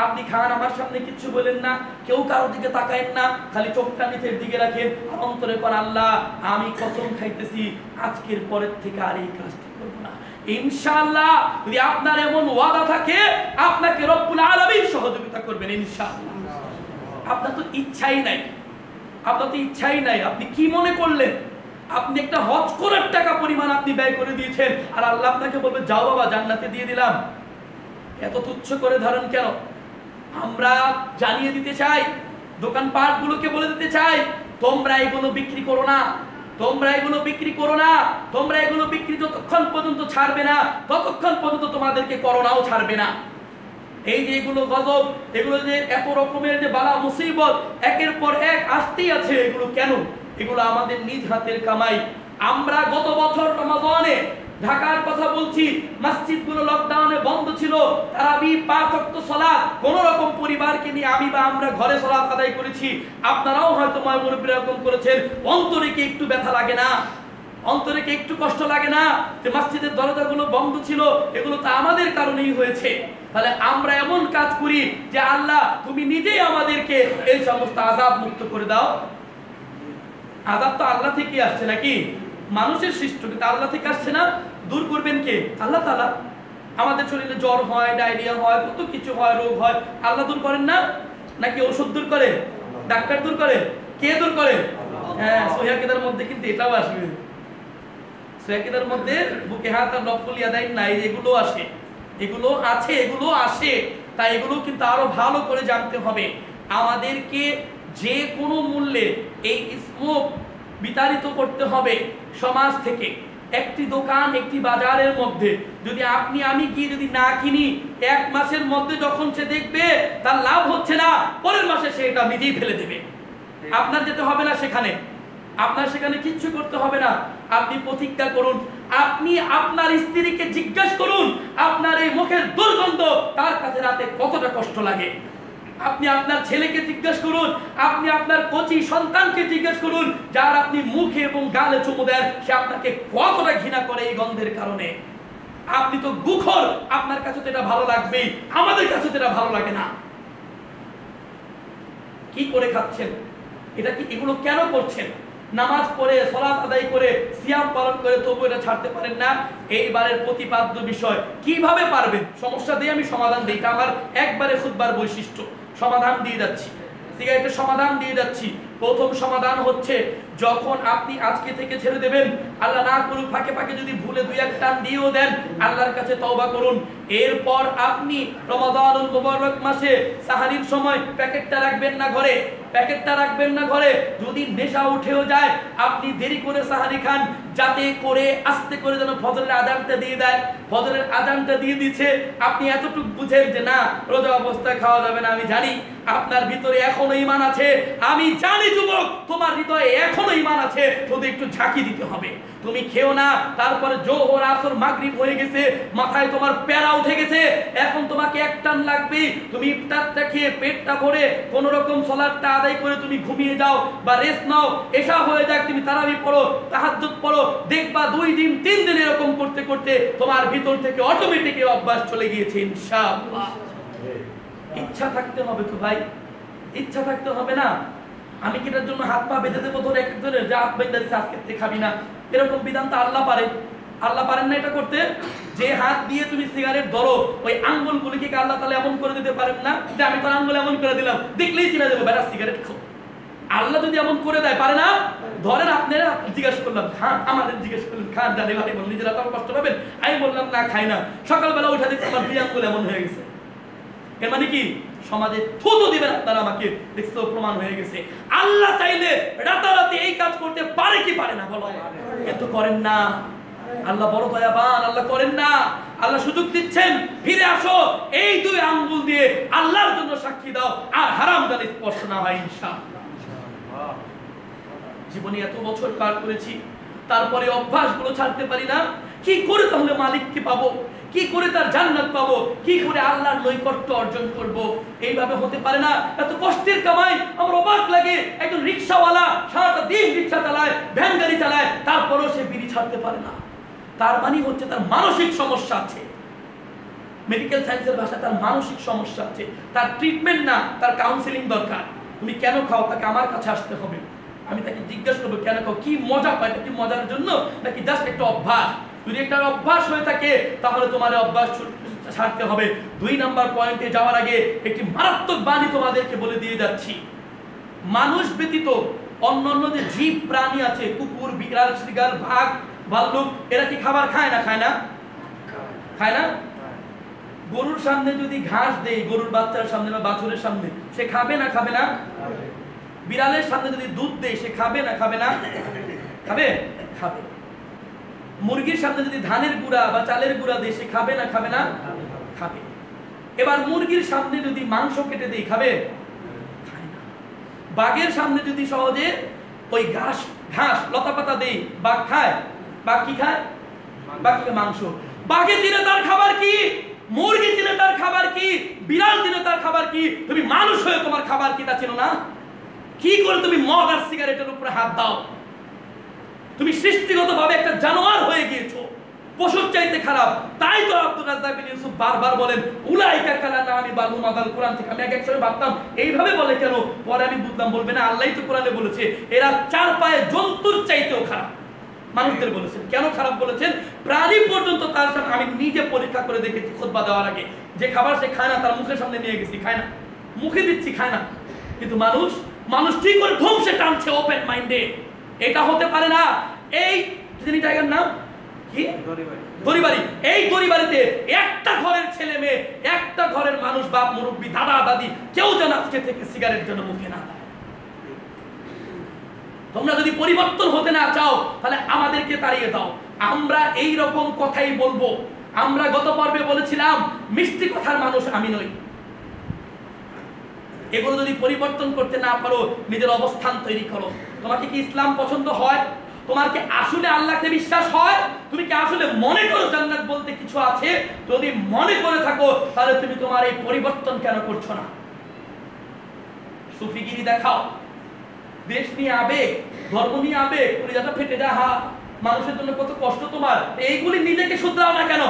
আপনি খান আমার সামনে কিচ্ছু বলেন না, কেউ কারো দিকে তাকায়েন না, খালি চোখটা নিচের দিকে রাখেন, অন্তরে কোন আল্লাহ আমি কসম খাইতেছি আজকের পরের থেকে আর এই কাজটি করব না ইনশাআল্লাহ। যদি আপনার এমন ওয়াদা থাকে আপনাকে রব্বুল আলামিন সহযোগিতা করবেন ইনশাআল্লাহ। আপনার তো ইচ্ছাই নাই, আপনার তো ইচ্ছাই নাই, আপনি কি মনে করলেন আপনি একটা হজ করার টাকা পরিমাণ আপনি ব্যয় করে দিয়েছেন আর আল্লাহ আপনাকে বলবে যাও বাবা জান্নাতে দিয়ে দিলাম? এত তুচ্ছ করে ধরেন কেন? আমরা জানিয়ে দিতে চাই, দোকানপাট গুলোকে বলে দিতে চাই তোমরা এগুলো বিক্রি করো না, তোমরা এগুলো বিক্রি করো না, তোমরা এগুলো বিক্রি যতক্ষণ পর্যন্ত ছাড়বে না ততক্ষণ পর্যন্ত তোমাদেরকে করোনাও ছাড়বে না। এই যে এগুলো গজব, এগুলো যে এত রকমের যে বালা মুসিবত একের পর এক আসতেই আছে, এগুলো কেন? এগুলো আমাদের নিজ হাতের কামাই। আমরা গত বছর রমাদানে ঢাকার কথা বলছি, মসজিদগুলো লকডাউনে বন্ধ ছিল, তারাবি 5 ওয়াক্ত সালাত কোন রকম পরিবারকে নিয়ে আমি বা আমরা ঘরে সালাত আদায় করেছি। আপনারাও হয়তো মুরব্বিরা এরকম করেছেন। অন্তরে কি একটু ব্যথা লাগে না? অন্তরে কি একটু কষ্ট লাগে না যে মসজিদের দরজাগুলো বন্ধ ছিল? এগুলো তো আমাদের কারণেই হয়েছে। তাহলে আমরা এমন কাজ করি যে আল্লাহ তুমি নিজেই আমাদেরকে এই সমস্ত আযাব মুক্ত করে দাও। আযাব তো আল্লাহ থেকে আসছে নাকি? মানুষের সৃষ্ট, কিন্তু আল্লাহ থেকে আসছে না। দূর করবেন কে? আল্লাহ তাআলা। আমাদের শরীরে জ্বর হয়, ডায়রিয়া হয়, কত কিছু হয়, রোগ হয়, আল্লাহ দূর করেন না? নাকি ওষুধ দূর করে, ডাক্তার দূর করে? কে দূর করে? হ্যাঁ, সহিহ কিতাবের মধ্যে কিন্তু এটাও আসবে, সহিহ কিতাবের মধ্যে বুকে হাত আর রফুল ইয়াদাইন নাই, এগুলো আসে, এগুলো আছে, এগুলো আসে। তাই এগুলো কিন্তু আরো ভালো করে জানতে হবে। আমাদেরকে যে কোনো মূল্যে এই স্মোক বিতাড়িত করতে হবে সমাজ থেকে। একটি দোকান, একটি বাজারের মধ্যে যদি আপনি আমি গিয়ে যদি না কিনি, 1 মাসের মধ্যে যখন সে দেখবে তার লাভ হচ্ছে না, পরের মাসে সে এটা নিজেই ফেলে দেবে। আপনার যেতে হবে না সেখানে, আপনার সেখানে কিচ্ছু করতে হবে না। আপনি প্রতিজ্ঞা করুন, আপনি আপনার স্ত্রীকে জিজ্ঞাসা করুন আপনার এই মুখের দুর্গন্ধ তার কাছে রাতে কতটা কষ্ট লাগে। আপনি আপনার ছেলেকে জিজ্ঞাসা করুন, আপনি আপনার কচি সন্তানকে জিজ্ঞাসা করুন, যার আপনি মুখে এবং গালে চুমু দেন, সে আপনাকে কতটা ঘৃণা করে এই গন্ধের কারণে। আপনি তো গুখর, আপনার কাছে তো এটা ভালো লাগবেই, আমাদের কাছে তো এটা ভালো লাগে না। কি করে খাচ্ছেন? এটা কি, এগুলো কেন করছেন? নামাজ পড়ে, সালাত আদায় করে, সিয়াম পালন করে তবু এটা ছাড়তে পারেন না। এইবারের প্রতিপাদ্য বিষয় কিভাবে পারবেন? সমস্যা দিয়ে আমি সমাধান দিই, এটা আমার একবারে খুতবার বৈশিষ্ট্য। সমাধান দিয়ে যাচ্ছি, সিগারেটের সমাধান দিয়ে যাচ্ছি। প্রথম সমাধান হচ্ছে যখন আপনি আজকে থেকে ছেড়ে দেবেন, আল্লাহ না করুক ফাঁকে ফাঁকে যদি ভুলে 2-1 টান দিয়েও দেন, আল্লাহর কাছে তওবা করুন। এরপর আপনি রমাদানুল মুবারক মাসে সাহারির সময় প্যাকেটটা রাখবেন না ঘরে, প্যাকেটটা রাখবেন না ঘরে। যদি নেশা উঠেও যায় আপনি দেরি করে সাহারি খান, যাতে করে আস্তে করে যেন ফজরের আজানটা দিয়ে দেয়। ফজরের আজানটা দিয়ে দিচ্ছে, আপনি এতটুকু বুঝেন যে না রোজা অবস্থায় খাওয়া যাবে না। আমি জানি আপনার ভিতরে এখনো ঈমান আছে, আমি জানি যুবক তোমার হৃদয়ে এখনো ঈমান আছে, শুধু একটু ঝাঁকি দিতে হবে। তুমি খেও না, তারপরে জোহর আসর মাগরিব হয়ে গেছে, মাথায় তোমার প্যারা উঠে গেছে, এখন তোমাকে এক টান লাগবে। তুমি ইফতারটা খেয়ে পেটটা ভরে কোন রকম সালাতটা আদায় করে তুমি ঘুমিয়ে যাও বা রেস্ট নাও, এশা হয়ে যাক, তুমি তারাবি পড়ো, তাহাজ্জুদ পড়ো, দেখবা 2 দিন 3 দিন এরকম করতে করতে তোমার ভিতর থেকে অটোমেটিক অভ্যাস চলে গিয়েছে ইনশাআল্লাহ। ইচ্ছা থাকতে হবে তো ভাই, ইচ্ছা থাকতে হবে না। আমি কি এটার জন্য হাত পা বেঁধে দেবো ধরে এক একজনের, যা হাত বেঁধে দিচ্ছে আজকে থেকে খাবি না, এরকম বিধান তো আল্লাহ পারে। আল্লাহ পারেন না এটা করতে? যে হাত দিয়ে তুমি সিগারেট ধরো, ওই আঙ্গুলগুলিকে আল্লাহ তাআলা এমন করে দিতে পারেন না যে আমি তোর আঙ্গুল এমন করে দিলাম, দেখলেই চিনা যাবো বেটা সিগারেট খাও। আল্লাহ যদি এমন করে দেয়, পারে না? ধরেন আপনারা জিজ্ঞাসা করলাম, হ্যাঁ আমাদের জিজ্ঞেস করলেন খান জানি ভাই বল, নিজেরা তো কষ্ট পাবেন। আমি বললাম না খাই না, সকালবেলা উঠে দেখছি আমার 2 আঙ্গুল এমন হয়ে গেছে। এর মানে কি? সমাজে থুতু দিবেন আপনারা আমাকে, দেখছো প্রমাণ হয়ে গেছে। আল্লাহ চাইলে রাতারাতি এই কাজ করতে পারে কি পারে না বলো? কিন্তু করেন না। আল্লাহ বড় দয়াবান, আল্লাহ করেন না। আল্লাহ সুযোগ দিচ্ছেন, ফিরে আসো, এই 2 আঙ্গুল দিয়ে আল্লাহর জন্য সাক্ষী দাও, আর হারাম জানি স্পর্শ না হয় ইনশাআল্লাহ। জীবনে এত বছর পার করেছি, তারপরে অভ্যাসগুলো ছাড়তে পারি না। কি করে তাহলে মালিককে পাবো, কি করে তার জান্নাত পাবো, কি করে আল্লাহর নৈকট্য অর্জন করব? এইভাবে হতে পারে না। এত কষ্টের কামাই, আমার অবাক লাগে একজন রিক্সাওয়ালা সারাটা দিন রিক্সা চালায়, ভ্যান গাড়ি চালায়, তারপরেও সে বিড়ি ছাড়তে পারে না। তার মানে হচ্ছে তার মানসিক সমস্যা আছে। মেডিকেল সায়েন্সের ভাষায় তার মানসিক সমস্যা আছে, তার ট্রিটমেন্ট না, তার কাউন্সিলিং দরকার। তুমি কেন খাও, তাকে আমার কাছে আসতে হবে, আমি তাকে জিজ্ঞাসা করবো কেন খাও, কি মজা পায়, কি মজার জন্য নাকি জাস্ট একটা অভ্যাস। যদি একটা অভ্যাস হয়ে থাকে তাহলে তোমার অভ্যাস ছাড়তে হবে। 2 নাম্বার পয়েন্টে যাওয়ার আগে একটি মারাত্মক বাণী তোমাদেরকে বলে দিয়ে যাচ্ছি। মানুষ ব্যতীত অন্যান্য যে জীব প্রাণী আছে, কুকুর, বিড়াল, শৃগাল, বাঘ, ভাল্লুক, এরা কি খাবার খায় না? খায় না? খায় না? গরুর সামনে যদি ঘাস দেই, গরুর বাচ্চার সামনে বা বাছুরের সামনে, সে খাবে না? খাবে না? বিড়ালের সামনে যদি দুধ দেই, সে খাবে না? খাবে না? খাবে? খাবে। মুরগির সামনে যদি ধানের গুঁড়া বা চালের গুঁড়া দেই, সে খাবে না? খাবে না? খাবে। এবার মুরগির সামনে যদি মাংস কেটে দেই, খাবে? খায় না। বাঘের সামনে যদি সহজে ওই ঘাস লতা পাতা দেই, বাঘ খায়? বাঘ কি খায়? বাঘ মাংস। বাঘে চিনে তার খাবার কি, মুরগি চিনে তার খাবার কি, বিড়াল চিনে তার খাবার কি, তুমি মানুষ হয়ে তোমার খাবার কি তা চেনো না? কি করে তুমি মদ আর সিগারেটের উপরে হাত দাও? তুমি সৃষ্টিগতভাবে একটা জানোয়ার হয়ে গিয়েছো, পশুর চাইতে খারাপ। তাই তো আব্দুর রাজ্জাক বিন ইউসুফ বারবার বলেন উলাইকা কালানামি বাল হুম আদাল। কোরআন থেকে আমি এক সময় ভাবতাম এইভাবে বলে কেন, পরে আমি বুঝলাম বলবে না, আল্লাহই তো কোরআনে বলেছে এরা 4 পায়ে জন্তুর চাইতেও খারাপ। মানুষদের বলেছেন, কেন খারাপ বলেছেন? প্রাণী পর্যন্ত তার সামনে, আমি নিজে পরীক্ষা করে দেখেছি খুতবা দেওয়ার আগে, যে খাবার সে খায় না তার মুখের সামনে নিয়ে গেছি, খায় না, মুখে দিচ্ছি, খায় না। কিন্তু মানুষ ঠিক করে ধ্বংসে টানছে ওপেন মাইন্ডে। এটা হতে পারে না। এই জায়গার নাম কি? দড়িবাড়ি। এই দড়িবাড়িতে একটা ঘরের ছেলে মেয়ে, একটা ঘরের মানুষ, বাপ, মুরব্বী, দাদা, দাদি, কেউ যেন আজকে থেকে সিগারেট যেন মুখে না দেয়। তোমরা যদি পরিবর্তন হতে না চাও তাহলে আমাদেরকে তাড়িয়ে দাও। আমরা এই রকম কথাই বলবো। আমরা গত পর্বে বলেছিলাম মিষ্টি কথার মানুষ আমি নই। এগুলো যদি পরিবর্তন করতে না পারো, নিজের অবস্থান তৈরি করো। তোমাকে কি ইসলাম পছন্দ হয়? তোমার কি আসলে আল্লাহকে বিশ্বাস হয়? তুমি কি আসলে মনে করো জান্নাত বলতে কিছু আছে? যদি মনে করে থাকো তাহলে তুমি তোমার এই পরিবর্তন কেন করছো না? সুফিগিরি দেখাও, দেশ নিয়ে আবেগ, ধর্ম নিয়ে আবেগ, পরিজাটা ফেটে যায়, হা মানুষের জন্য কত কষ্ট তোমার, এইগুলি নিজেকে শুধরাও না কেন?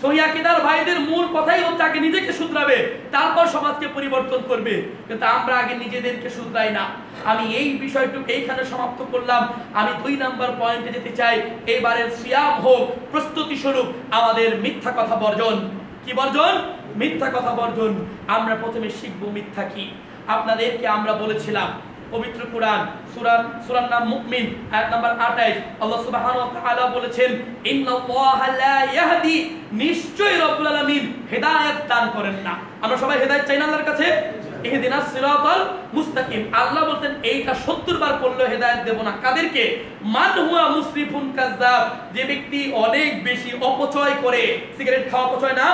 সহিহ আকীদার ভাইদের মূল কথাই হচ্ছে আগে নিজেকে শুধরাবে, তারপর সমাজকে পরিবর্তন করবে। কিন্তু আমরা আগে নিজেদেরকে শুধরাই না। আমি এই বিষয়টুকু এইখানে সমাপ্ত করলাম। আমি 2 নাম্বার পয়েন্টে যেতে চাই। এবারের সিয়াম হোক প্রস্তুতি স্বরূপ আমাদের মিথ্যা কথা বর্জন। কি বর্জন? মিথ্যা কথা বর্জন। আমরা প্রথমে শিখবো মিথ্যা কি। আপনাদেরকে আমরা বলেছিলাম পবিত্র কোরআন সূরার নাম মুমিন, আয়াত নাম্বার 28, আল্লাহ সুবহানাহু ওয়া তাআলা বলেছেন ইন্নাল্লাহা লা ইয়াহদি, নিশ্চয়ই রব্বুল আলামিন হেদায়েত দান করেন না। আমরা সবাই হেদায়েত চাই না আল্লাহর কাছে? ইহদিনাস সিরাতাল মুস্তাকিম। আল্লাহ বলতেন এইটা 70 বার পড়লে হেদায়েত দেব না। কাদেরকে? মান হুয়া মুসরিফুন কাযাব, যে ব্যক্তি অনেক বেশি অপচয় করে। সিগারেট খাওয়া অপচয় না?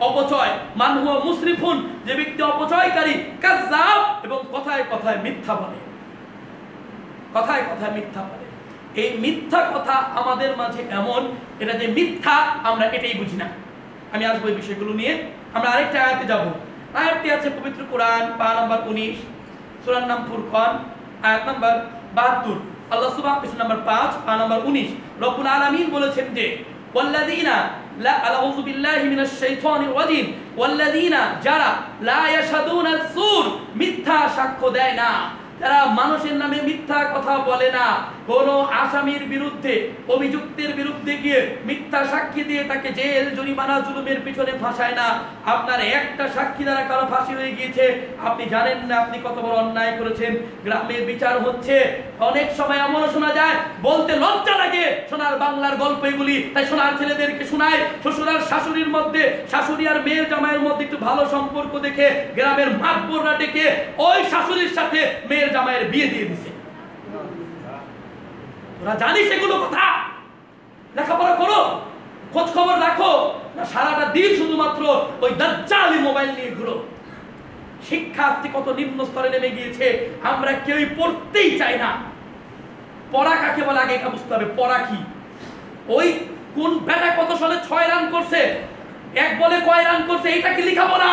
অপচয়। মান হুয়া মুসরিফুন, যে ব্যক্তি অপচয়কারী, কাযাব, এবং কথায় কথায় মিথ্যা বলে। কথায় কথায় মিথ্যা বলে। এই মিথ্যা কথা আমাদের মাঝে এমন, এটা যে মিথ্যা আমরা এটাই বুঝি না। আমি আসবো এই বিষয়গুলো নিয়ে। আমরা আরেকটা আয়াতে যাব। আয়াতটি আছে পবিত্র কোরআন পা নাম্বার 19, সূরার নাম ফুরকান, আয়াত নাম্বার 72। আল্লাহ সুবহানাহু নাম্বার 5 পা নাম্বার 19, রব্বুল আলামিন বলেছেন যে ওয়াল্লাযিনা লা, আউযু বিল্লাহি মিনাশ শাইতানির রাজিম, ওয়াল্লাযিনা, যারা লা ইয়াশহাদুনা যুর, মিথ্যা সাক্ষ্য দেয় না, যারা মানুষের নামে মিথ্যা কথা বলে না, কোন আসামির বিরুদ্ধে, অভিযুক্তের বিরুদ্ধে গিয়ে মিথ্যা সাক্ষী দিয়ে তাকে জেল, জরিমানা, জুলুমের পিছনে ফাঁসায় না। আপনার একটা সাক্ষী দ্বারা কারো ফাঁসি হয়ে গিয়েছে, আপনি জানেন না আপনি কত বড় অন্যায় করেছেন। গ্রামের বিচার হচ্ছে, অনেক সময় এমন শোনা যায়, বলতে লজ্জা লাগে, সোনার বাংলার গল্প এগুলি, তাই সোনার ছেলেদেরকে শোনায়। শ্বশুর আর শাশুড়ির মধ্যে, শাশুড়ি আর মেয়ের জামাইয়ের মধ্যে একটু ভালো সম্পর্ক দেখে গ্রামের মাতবররা ডেকে ওই শাশুড়ির সাথে মেয়ের জামাইয়ের বিয়ে দিয়ে দিছে। তোরা জানিস এগুলো কথা? লেখাপড়া করো, খোঁজ খবর রাখো না সারাটা দিন শুধুমাত্র ওই দাজ্জালি মোবাইল নিয়ে ঘুরো? শিক্ষা আজকে কত নিম্ন স্তরে নেমে গিয়েছে, আমরা কেউই পড়তেই চাই না। পড়া কাকে বলে আগে এটা বুঝতে হবে। পড়া কি? ওই কোন ব্যাটা কত সালে 6 রান করছে, এক বলে কয় রান করছে, এইটা কি লেখাপড়া?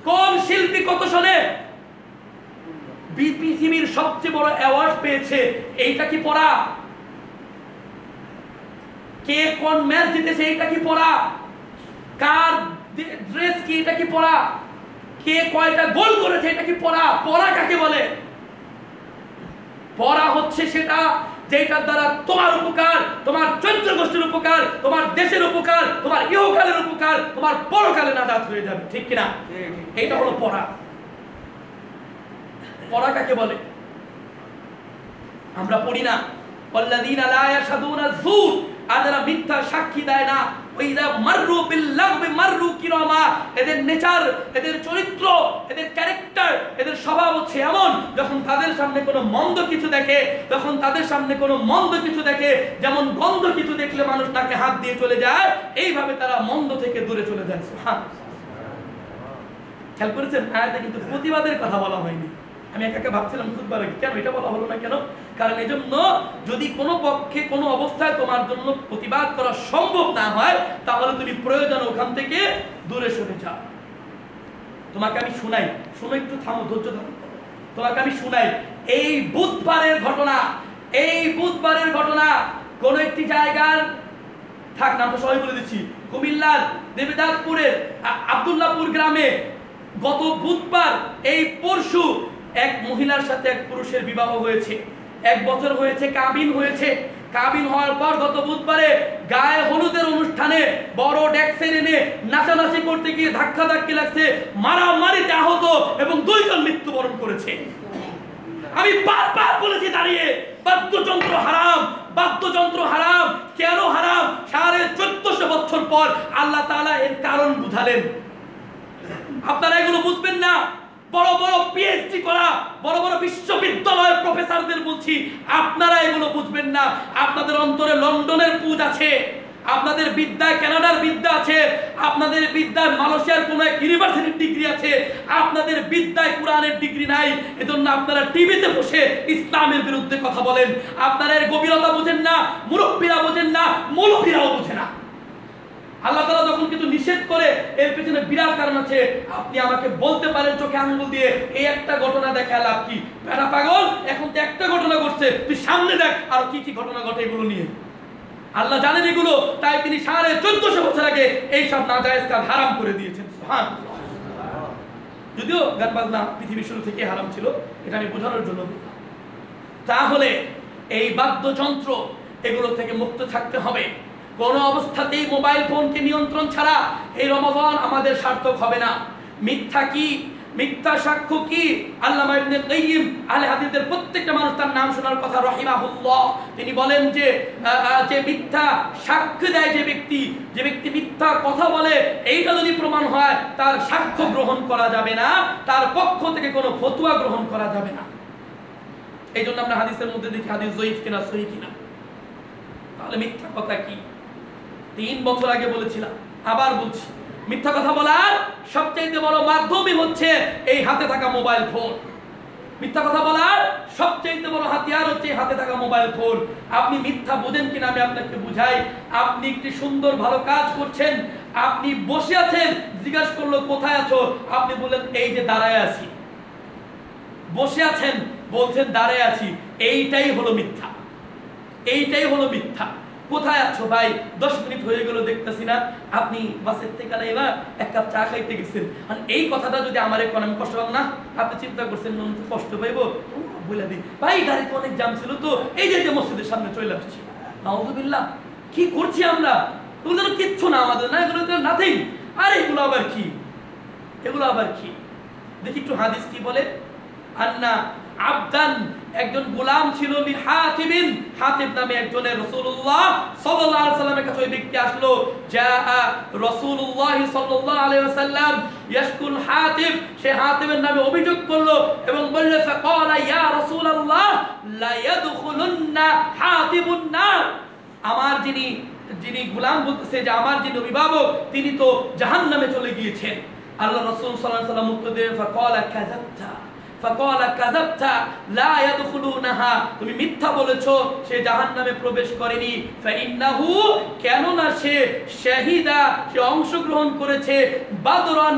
কোন শিল্পী কত সালে পৃথিবীর সবচেয়ে বড় অ্যাওয়ার্ড পেয়েছে, এইটা কি পড়া? কে কোন ম্যাচ জিতেছে, এইটা কি পড়া? কার ড্রেস কি, এটা কি পড়া? কে কয়টা গোল করেছে, এটা কি পড়া? পড়া কাকে বলে? পড়া হচ্ছে সেটা যেটার দ্বারা তোমার উপকার, তোমার চরিত্র গোষ্ঠীর উপকার, তোমার দেশের উপকার, তোমার ইহকালের উপকার, তোমার পরকালে নাজাত হয়ে যাবে, ঠিক কিনা? এইটা হলো পড়া। পড়া কাকে বলে? আমরা পড়ি না, ওয়াল্লাযীনা লা ইয়াশহাদুনা যুর, যারা মিথ্যা সাক্ষী দেয় না, ওইরা মাররু বিল লাগবি মাররু কিরামা, এদের নেচার, এদের চরিত্র, এদের ক্যারেক্টার, এদের স্বভাব হচ্ছে এমন, যখন তাদের সামনে কোনো মন্দ কিছু দেখে, যখন তাদের সামনে কোনো মন্দ কিছু দেখে, যেমন গন্ধ কিছু দেখলে মানুষ তাকে হাত দিয়ে চলে যায়, এইভাবে তারা মন্দ থেকে দূরে চলে যায়। সুবহানাল্লাহ। খেয়াল করেছেন? আয়াতে কিন্তু প্রতিবাদের কথা বলা হয়নি। আমি একা ভাবছিলাম খুতবার আগে কেন এটা বলা হলো না কেন? কারণ এজন্য যদি কোনো পক্ষে কোনো অবস্থায় তোমার জন্য প্রতিবাদ করা সম্ভব না হয়, তাহলে তুমি প্রয়োজন ওখান থেকে দূরে সরে যাও। তোমাকে আমি শুনাই, শুনো একটু থামো, ধৈর্য ধারণ করো। তোমাকে আমি শুনাই এই বুধবারের ঘটনা, এই বুধবারের ঘটনা কোন একটি জায়গার, থাক নামটা সবাই বলে দিচ্ছি, কুমিল্লার দেবদাসপুরের আব্দুল্লাহপুর গ্রামে গত বুধবার, এই পরশু এক মহিলার সাথে এক পুরুষের বিবাহ হয়েছে। 1 বছর হয়েছে, কাবিন হয়েছে। কাবিন হওয়ার পর গত বুধবারে গায়ে হলুদের অনুষ্ঠানে বড় ডেক্সের এনে নাচানাচি করতে গিয়ে ধাক্কাধাক্কি লাগছে, মারামারিতে আহত এবং 2 জন মৃত্যুবরণ করেছে। আমি বারবার বলেছি দাঁড়িয়ে, বাদ্যযন্ত্র হারাম, বাদ্যযন্ত্র হারাম। কেন হারাম? 1450 বছর পর আল্লাহ তাআলা এর কারণ বুঝালেন। আপনারা এগুলো বুঝবেন না। বড় বড় পিএইচডি করা, বড় বড় বিশ্ববিদ্যালয়ের প্রফেসরদের বলছি, আপনারা এগুলো বুঝবেন না। আপনাদের অন্তরে লন্ডনের পুঁজ আছে, আপনাদের বিদ্যায় কানাডার বিদ্যা আছে, আপনাদের বিদ্যায় মালয়েশিয়ার কোন এক ইউনিভার্সিটির ডিগ্রি আছে, আপনাদের বিদ্যায় কোরআনের ডিগ্রি নাই। এজন্য আপনারা টিভিতে বসে ইসলামের বিরুদ্ধে কথা বলেন। আপনারা এর গভীরতা বুঝেন না, মুরব্বীরা বুঝেন না, মৌলবীরাও বুঝে না। আল্লাহ তাআলা যখন কিছু নিষেধ করে, এর পেছনে বিরাট কারণ আছে। আপনি আমাকে বলতে পারেন চোখে আঙ্গুল দিয়ে, এই একটা ঘটনা দেখা লাভ কি? বেটা পাগল, এখন তো একটা ঘটনা ঘটছে, তুই সামনে দেখ আরো কি কি ঘটনা ঘটে এগুলো নিয়ে। আল্লাহ জানেন এগুলো, তাই তিনি 1450 বছর আগে এই সব নাজায়েজ কাজ হারাম করে দিয়েছেন। সুবহানাল্লাহ। যদিও গান বাজনা পৃথিবীর শুরু থেকে হারাম ছিল, এটা আমি বোঝানোর জন্য বললাম। তাহলে এই বাদ্যযন্ত্র এগুলো থেকে মুক্ত থাকতে হবে। কোন অবস্থাতেই মোবাইল ফোনকে নিয়ন্ত্রণ ছাড়া এই রমাদান আমাদের সার্থক হবে না। মিথ্যা কি, মিথ্যা সাক্ষ্য কি? আল্লামা ইবনে কাইয়িম আহলে হাদিসের প্রত্যেকটা মানুষ তার নাম শোনার কথা রাহিমাহুল্লাহ, তিনি বলেন যে যে মিথ্যা সাক্ষ্য দেয় যে ব্যক্তি মিথ্যা কথা বলে, এইটা যদি প্রমাণ হয় তার সাক্ষ্য গ্রহণ করা যাবে না, তার পক্ষ থেকে কোনো ফতোয়া গ্রহণ করা যাবে না। এই জন্য আমরা হাদিসের মধ্যে দেখি হাদিস যঈফ কিনা সহিহ কিনা। তাহলে মিথ্যা কথা কি? 3 বছর আগে বলেছিলাম, আবার বলছি, মিথ্যা কথা বলার সবচেয়ে বড় মাধ্যমই হচ্ছে এই হাতে থাকা মোবাইল ফোন। মিথ্যা কথা বলার সবচেয়ে বড় হাতিয়ার হচ্ছে হাতে থাকা মোবাইল ফোন। আপনি মিথ্যা বোঝেন কিনা আমি আপনাকে বুঝাই। আপনি একটি সুন্দর ভালো কাজ করছেন, আপনি বসে আছেন, জিজ্ঞাসা করলো কোথায় আছো, আপনি বললেন এই যে দাঁড়ায় আছি। বসে আছেন, বলছেন দাঁড়ায় আছি, এইটাই হলো মিথ্যা, এইটাই হলো মিথ্যা। কোথায় আছো ভাই? 10 মিনিট হয়ে গেল দেখতেছি না। আপনি বাসের থেকে নাইবা 1 কাপ চা খাইতে গেছেন। আর এই কথাটা যদি আমার এখন আমি কষ্ট পাব না, আপনি চিন্তা করছেন মন তো কষ্ট পাইবো, বলে দিই ভাই গাড়িতে অনেক জাম ছিল তো এই যে মসজিদের সামনে চলে আসছি। নাউযুবিল্লাহ, কি করছি আমরা? এগুলো তো কিচ্ছু না আমাদের, না এগুলো তো নাথিং। আরে এগুলো আবার কি, এগুলো আবার কি? দেখি একটু হাদিস কি বলে। আন্না আবদান, একজন গোলাম ছিল, হাতিবিন, হাতিব নামে একজনের, রাসূলুল্লাহ সাল্লাল্লাহু আলাইহি ওয়াসাল্লামের কাছে ওই ব্যক্তি আসলো। জাআ রাসূলুল্লাহ সাল্লাল্লাহু আলাইহি ওয়াসাল্লাম ইয়াশকুল হাতিব, সে হাতিবের নামে অভিযোগ করলো এবং বলল ফাকালা ইয়া রাসূলুল্লাহ লা ইয়াদখুলুন্না হাতিবুন নার, আমার যিনি গোলাম বলতেছে যে আমার যিনি অভিভাবক তিনি তো জাহান্নামে চলে গিয়েছেন। আল্লাহ রাসূল সাল্লাল্লাহু আলাইহি ওয়াসাল্লাম উত্তর দেন ফাকালা কাযাবতা, ফাকালা কাযাবতা লা ইয়াদখুলুনাহা, তুমি মিথ্যা বলেছো, সে জাহান্নামে প্রবেশ করেনি। ফাইন্নাহু, কেননা সে শাহিদা, সে অংশগ্রহণ করেছে বাদরান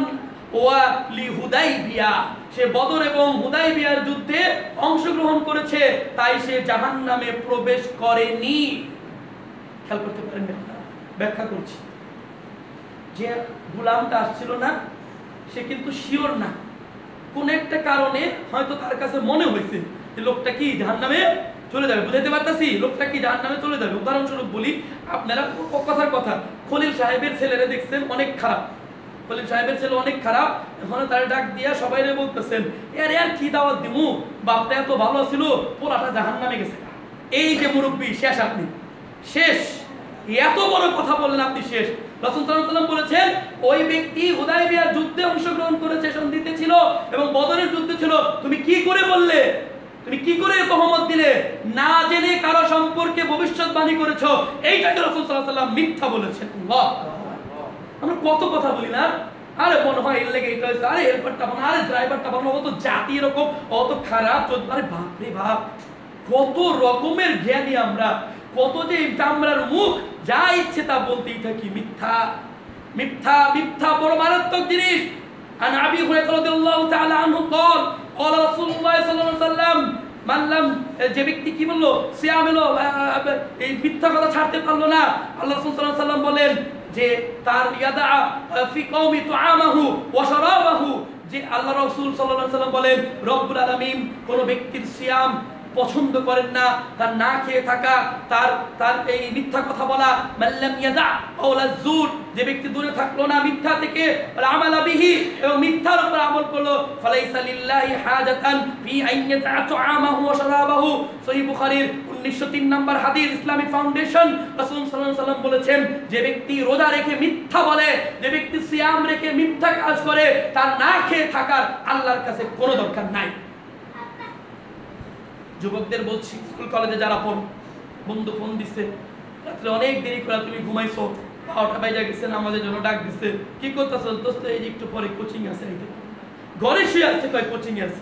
ওয়া লিহুদাইবিয়া, সে বদর এবং হুদাইবিয়ার যুদ্ধে অংশগ্রহণ করেছে, তাই সে জাহান্নামে প্রবেশ করেনি। খেয়াল করতে পারেন না? ব্যাখ্যা করছি। যে গোলামটা আসছিল না, সে কিন্তু শিওর না, কোন একটা কারণে হয়তো তার কাছে মনে হয়েছে যে লোকটা কি জাহান্নামে চলে যাবে, বুঝাইতে পারতাছি লোকটা কি জাহান্নামে চলে যাবে। উদাহরণস্বরূপ বলি, আপনারা কথার কথা, খলিল সাহেবের ছেলেরা দেখছেন অনেক খারাপ, খলিল সাহেবের ছেলে অনেক খারাপ, এখন তারা ডাক দিয়া সবাই বলতেছেন এর আর কি দাওয়াত দিমু, বাপটা এত ভালো ছিল, পোলাটা জাহান্নামে গেছে। এই যে মুরব্বী, শেষ আপনি, শেষ, এত বড় কথা বললেন আপনি, শেষ। রাসূল সাল্লাল্লাহু আলাইহি ওয়াসাল্লাম বলেছেন ওই ব্যক্তি হুদায়বিয়ার যুদ্ধে অংশগ্রহণ করেছে, সন্ধিতে ছিল এবং বদরের যুদ্ধে ছিল, তুমি কি করে বললে, তুমি কি করে তহমত দিলে, না জেনে কারো সম্পর্কে ভবিষ্যৎবাণী করেছো, এইটাকে রাসূল সাল্লাল্লাহু আলাইহি ওয়াসাল্লাম মিথ্যা বলেছেন। আল্লাহ, আমরা কত কথা বলি না, আরে মনে হয় এর লেগে এটা হয়েছে, আরে হেল্পারটা বানো, আরে ড্রাইভারটা বানো, অত জাতি এরকম, অত খারাপ, আরে বাপরে বাপ, কত রকমের জ্ঞানী আমরা, কত যে চামড়ার মুখ, যা ইচ্ছে তা বলতেই থাকি, মিথ্যা মিথ্যা মিথ্যা, বড় মারাত্মক জিনিস। আন আবি হুরায়রা রাদিয়াল্লাহু তাআলা আনহু قال قال রাসূলুল্লাহ সাল্লাল্লাহু আলাইহি ওয়াসাল্লাম মানলাম, যে ব্যক্তি কি বললো, সিয়াম হলো, এই মিথ্যা কথা ছাড়তে পারলো না, আল্লাহ রাসূল সাল্লাল্লাহু আলাইহি ওয়াসাল্লাম বলেন যে তার ইয়াদা ফি কওমি তুআমাহু ওয়া শারাবাহু, যে আল্লাহ রাসূল সাল্লাল্লাহু আলাইহি ওয়াসাল্লাম বলেন রব্বুল আলামিন কোন ব্যক্তির সিয়াম পছন্দ করেন না, তার না খেয়ে থাকা, তার এই মিথ্যা কথা বলা, মাল্লাম ইয়াদা কাওলা যুর, যে ব্যক্তি দূরে থাকলো না মিথ্যা থেকে, আমালা বিহি, এবং মিথ্যার উপর আমল করলো, ফালাইসা লিল্লাহি হাজাতান ফি আন ইয়াদা তুআমাহু ওয়া শারাবাহু, সহিহ বুখারীর 1903 নম্বর হাদিস, ইসলামিক ফাউন্ডেশন। রাসূল সাল্লাল্লাহু আলাইহি ওয়াসাল্লাম বলেছেন যে ব্যক্তি রোজা রেখে মিথ্যা বলে, যে ব্যক্তি সিয়াম রেখে মিথ্যা কাজ করে, তার না খেয়ে থাকার আল্লাহর কাছে কোনো দরকার নাই। যুবকদের বলছি, স্কুল কলেজে যারা পড়ো, বন্ধু ফোন দিচ্ছে রাত্রে অনেক দেরি করে, তুমি ঘুমাইছো, 12টা বাজে গেছে, আমাদের জন্য ডাক দিচ্ছে, কি করতেছ? দোস্ত এই যে একটু পরে কোচিং আছে, ঘরে শুয়ে আসছে, কয় কোচিং আছে,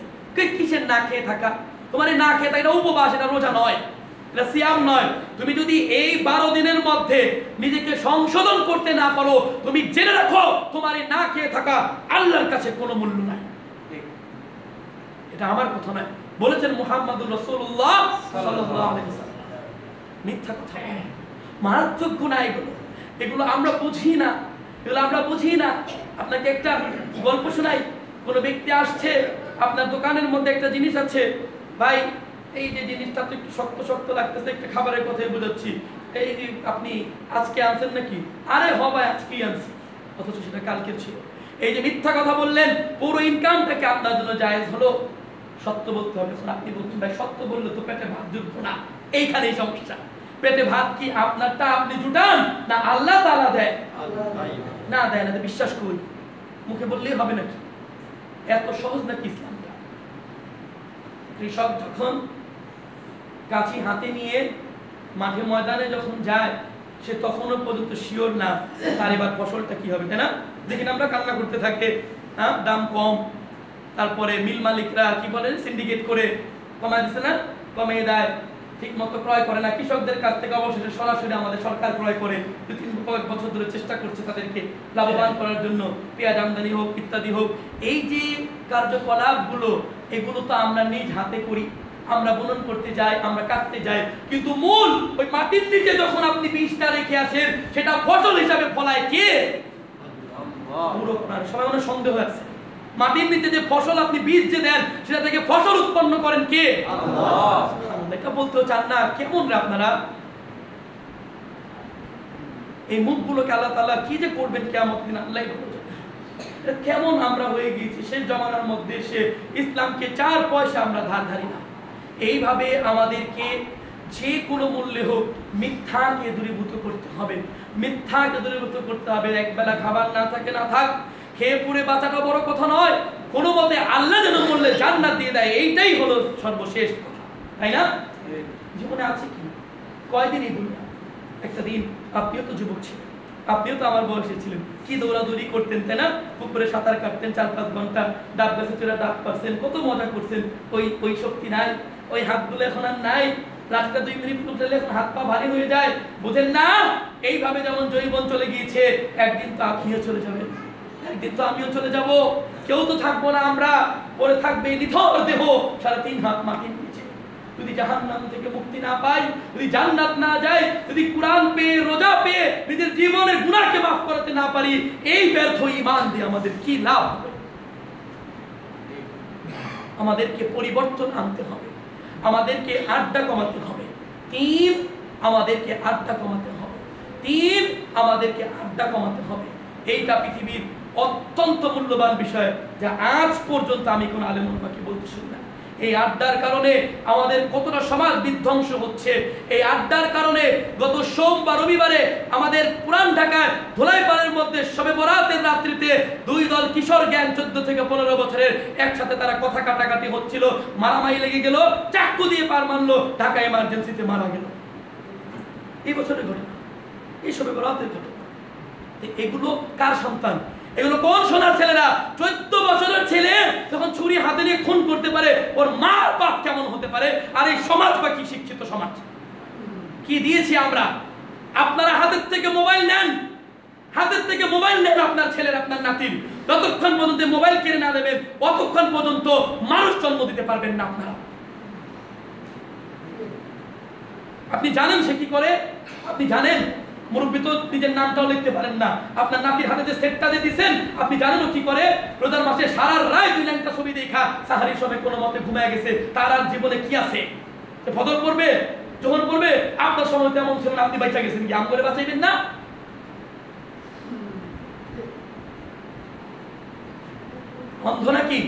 কিসের না খেয়ে থাকা, তোমার না খেয়ে থাকা এটা উপবাস, এটা রোজা নয়, এটা সিয়াম নয়। তুমি যদি এই 12 দিনের মধ্যে নিজেকে সংশোধন করতে না পারো, তুমি জেনে রাখো তোমার এই না খেয়ে থাকা আল্লাহর কাছে কোনো মূল্য নাই। এটা আমার কথা নয়, বলেছেন মুহাম্মদুর রাসূলুল্লাহ সাল্লাল্লাহু আলাইহি ওয়াসাল্লাম। মিথ্যা কথা, মারাত্মক গুনাহ এগুলো, এগুলো আমরা বুঝি না, এগুলো আমরা বুঝি না। আপনাকে একটা গল্প শোনাই। কোন ব্যক্তি আসছে, আপনার দোকানের মধ্যে একটা জিনিস আছে, ভাই এই যে জিনিসটা তো একটু শক্ত শক্ত লাগতেছে, একটা খাবারের কথাই বোঝাচ্ছি, এই যে আপনি আজকে আনছেন নাকি? আরে হ ভাই আজকেই আনছি, অথচ সেটা কালকের ছিল। এই যে মিথ্যা কথা বললেন, পুরো ইনকামটাকে আপনার জন্য জায়েজ হলো, সত্য বলতে হবে। আপনি বলছেন ভাই সত্য বললে তো পেটে ভাত জুটবো না, এইখানেই সমস্যা। পেটে ভাত কি আপনারটা আপনি জুটান না আল্লাহ তাআলা দেয়? না দেয় না, বিশ্বাস করি, মুখে বললেই হবে নাকি? এত সহজ নাকি ইসলামটা? কৃষক যখন কাঁচি হাতে নিয়ে মাঠে ময়দানে যখন যায়, সে তখনও পর্যন্ত শিওর না তার এবার ফসলটা কি হবে, তাই না? দেখেন আমরা কান্না করতে থাকে, হ্যাঁ দাম কম, তারপরে মিল মালিকরা কি বলেন, সিন্ডিকেট করে কমায় দিচ্ছে না, কমিয়ে দেয়, ঠিক মতো ক্রয় করে না কৃষকদের কাছ থেকে, অবশেষে সরাসরি আমাদের সরকার ক্রয় করে। 2-3 বছর ধরে চেষ্টা করছে তাদেরকে লাভবান করার জন্য, পেঁয়াজ আমদানি হোক ইত্যাদি হোক। এই যে কার্যকলাপগুলো, এগুলো তো আমরা নিজ হাতে করি, আমরা বুনন করতে যাই, আমরা কাটতে যাই, কিন্তু মূল ওই মাটির নিচে যখন আপনি বীজটা রেখে আসেন, সেটা ফসল হিসাবে ফলায় কে? আল্লাহ। সবাই মনে সন্দেহ আছে, মাটির নিচে যে ফসল আপনি বীজ যে দেন, সেটা থেকে ফসল উৎপন্ন করেন কে? আল্লাহ। এটা বলতেও চান না, কেমন রে আপনারা? এই মুখগুলোকে আল্লাহ তাআলা কি যে করবেন কিয়ামত দিন, আল্লাহই ভালো জানেন। কেমন আমরা হয়ে গিয়েছি সেই জমানার মধ্যে, সে ইসলামকে 4 পয়সা আমরা ধার ধারি না। এইভাবে আমাদেরকে যে কোনো মূল্যে হোক মিথ্যাকে দূরীভূত করতে হবে, মিথ্যাকে দূরীভূত করতে হবে। একবেলা খাবার না থাকে না থাক, খেয়ে পুড়ে বাঁচাটা বড় কথা নয়, কোনো মতে আল্লাহ যেন বললে জান্নাত দিয়ে দেয়, এইটাই হলো সর্বশেষ কথা, তাই না? জীবনে আছে কি কয়দিন এই দুনিয়া? একটা দিন আপনিও তো যুবক ছিলেন, আপনিও তো আমার বয়সে ছিলেন, কি দৌড়াদৌড়ি করতেন তাই না, পুকুরে সাঁতার কাটতেন 4-5 ঘন্টা, ডাব গাছে চড়ে ডাব পারছেন, কত মজা করছেন। ওই শক্তি নাই, ওই হাতগুলো এখন আর নাই। রাতটা 2 মিনিট উঠলে এখন হাত পা ভারী হয়ে যায়, বুঝেন না? এইভাবে যেমন জৈবন চলে গিয়েছে, একদিন তো আপনিও চলে যাবেন, একদিন তো আমিও চলে যাব। কেউ তো থাকবো না আমরা, পরে থাকবে নিথর দেহ 3.5 হাত মাটির নিচে। যদি জাহান্নাম থেকে মুক্তি না পাই, যদি জান্নাত না যায়, যদি কোরআন পেয়ে রোজা পেয়ে নিজের জীবনের গুনাহকে মাফ করতে না পারি, এই ব্যর্থ ঈমান দিয়ে আমাদের কি লাভ হবে? আমাদেরকে পরিবর্তন আনতে হবে, আমাদেরকে আড্ডা কমাতে হবে। 3 আমাদেরকে আড্ডা কমাতে হবে, 3 আমাদেরকে আড্ডা কমাতে হবে। এইটা পৃথিবীর অত্যন্ত মূল্যবান বিষয়, যা আজ পর্যন্ত আমি কোন আলেম ওলামাকে বলতে শুনি না। এই আড্ডার কারণে আমাদের কতটা সমাজ বিধ্বংস হচ্ছে। এই আড্ডার কারণে গত সোমবার রবিবারে আমাদের পুরান ঢাকায় ধোলাইপাড়ের মধ্যে শবে বরাতের রাত্রিতে 2 দল কিশোর গ্যাং 14 থেকে 15 বছরের একসাথে তারা কথা কাটাকাটি হচ্ছিল, মারামারি লেগে গেল, চাকু দিয়ে পার মারলো, ঢাকা এমার্জেন্সিতে মারা গেল। এই বছরের ঘটনা, এই শবে বরাতের ঘটনা। এগুলো কার সন্তান? এগুলো কোন সোনার ছেলেরা? 14 বছরের ছেলে যখন ছুরি হাতে নিয়ে খুন করতে পারে, ওর মার বাপ কেমন হতে পারে? আর এই সমাজ বা কি শিক্ষিত সমাজ? কি দিয়েছি আমরা? আপনারা হাতের থেকে মোবাইল নেন, হাতের থেকে মোবাইল নেন আপনার ছেলের, আপনার নাতির। যতক্ষণ পর্যন্ত মোবাইল কেড়ে না দেবেন, ততক্ষণ পর্যন্ত মানুষ জন্ম দিতে পারবেন না আপনারা। আপনি জানেন সে কি করে? আপনি জানেন? মুরব্বী তো নিজের নামটাও লিখতে পারেন না, আপনার নাতির হাতে যে সেটটা দিয়ে দিচ্ছেন, আপনি জানেন ও কি করে? রোজার মাসে সারা রাত 2-3টা ছবি দেখা সাহারির সময় কোনো মতে ঘুমায় গেছে, তার আর জীবনে কি আছে? ফজর পড়বে, যখন পড়বে, আপনার সময় তেমন ছিল না, আপনি বাঁচা গেছেন, কি আম করে বাঁচাইবেন না? অন্ধ নাকি?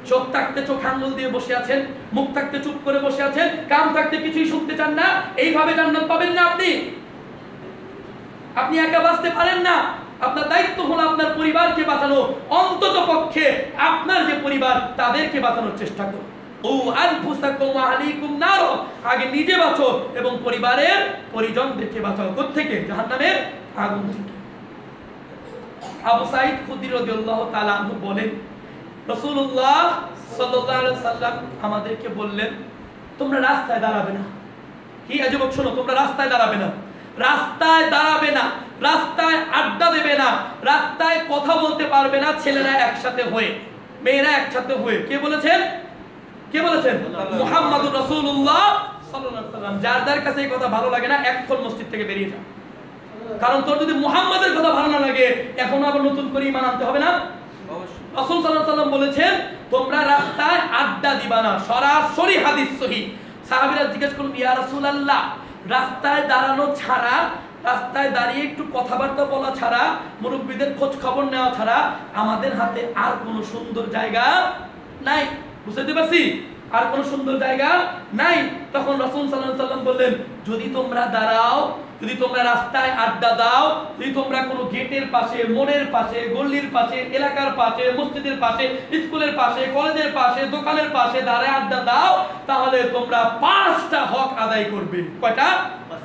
চোখ থাকতে চোখ আঙ্গুল দিয়ে বসে আছেন, মুখ থাকতে চুপ করে বসে আছেন, কান থাকতে কিছুই শুনতে চান না। এইভাবে জান্নাত পাবেন না আপনি। আপনি একা বাঁচতে পারেন না। আপনার দায়িত্ব হলো আপনার পরিবারকে বাঁচানো, অন্তত পক্ষে আপনার যে পরিবার তাদেরকে বাঁচানোর চেষ্টা করুন। ও আনফুসাকুম ওয়া আহলিকুম নার, আগে নিজে বাঁচো এবং পরিবারের পরিজনদেরকে বাঁচাও। কোথা থেকে? জাহান্নামের আগুন থেকে। আবু সাঈদ খুদরি রাদিয়াল্লাহু তাআলা আনহু বলেন, রাসূলুল্লাহ সাল্লাল্লাহু আলাইহি সাল্লাম আমাদেরকে বললেন, তোমরা রাস্তায় দাঁড়াবে না। কি যুবক শোনো, তোমরা রাস্তায় দাঁড়াবে না, রাস্তায় দাঁড়াবে না, রাস্তায় আড্ডা দেবে না, রাস্তায় কথা বলতে পারবে না ছেলেরা একসাথে হয়ে, মেয়েরা একসাথে হয়ে। কে বলেছেন? কে বলেছেন? মুহাম্মাদুর রাসূলুল্লাহ সাল্লাল্লাহু আলাইহি সাল্লাম। যার যার কাছে এই কথা ভালো লাগে না, এখন মসজিদ থেকে বেরিয়ে যাও। কারণ তোর যদি মুহাম্মাদের কথা ভালো না লাগে, এখন আবার নতুন করে ঈমান আনতে হবে না। রাসূল সাল্লাল্লাহু আলাইহি সাল্লাম বলেছেন, তোমরা রাস্তায় আড্ডা দিবা না। সরাসরি হাদিস সহিহ। সাহাবীরা জিজ্ঞেস করলেন, ইয়া রাসূলুল্লাহ, রাস্তায় দাঁড়ানো ছাড়া, রাস্তায় দাঁড়িয়ে একটু কথাবার্তা বলা ছাড়া, মুরব্বীদের খোঁজ খবর নেওয়া ছাড়া আমাদের হাতে আর কোনো সুন্দর জায়গা নাই। বুঝতে পারছি? আর কোনো সুন্দর জায়গা নাই। তখন রাসূল সাল্লাল্লাহু আলাইহি সাল্লাম বললেন, যদি তোমরা দাঁড়াও, যদি তোমরা রাস্তায় আড্ডা দাও, যদি তোমরা কোনো গেটের পাশে, মোড়ের পাশে, গল্লির পাশে, এলাকার পাশে, মসজিদের পাশে, স্কুলের পাশে, কলেজের পাশে, দোকানের পাশে দাঁড়ায় আড্ডা দাও, তাহলে তোমরা 5টা হক আদায় করবে। কয়টা?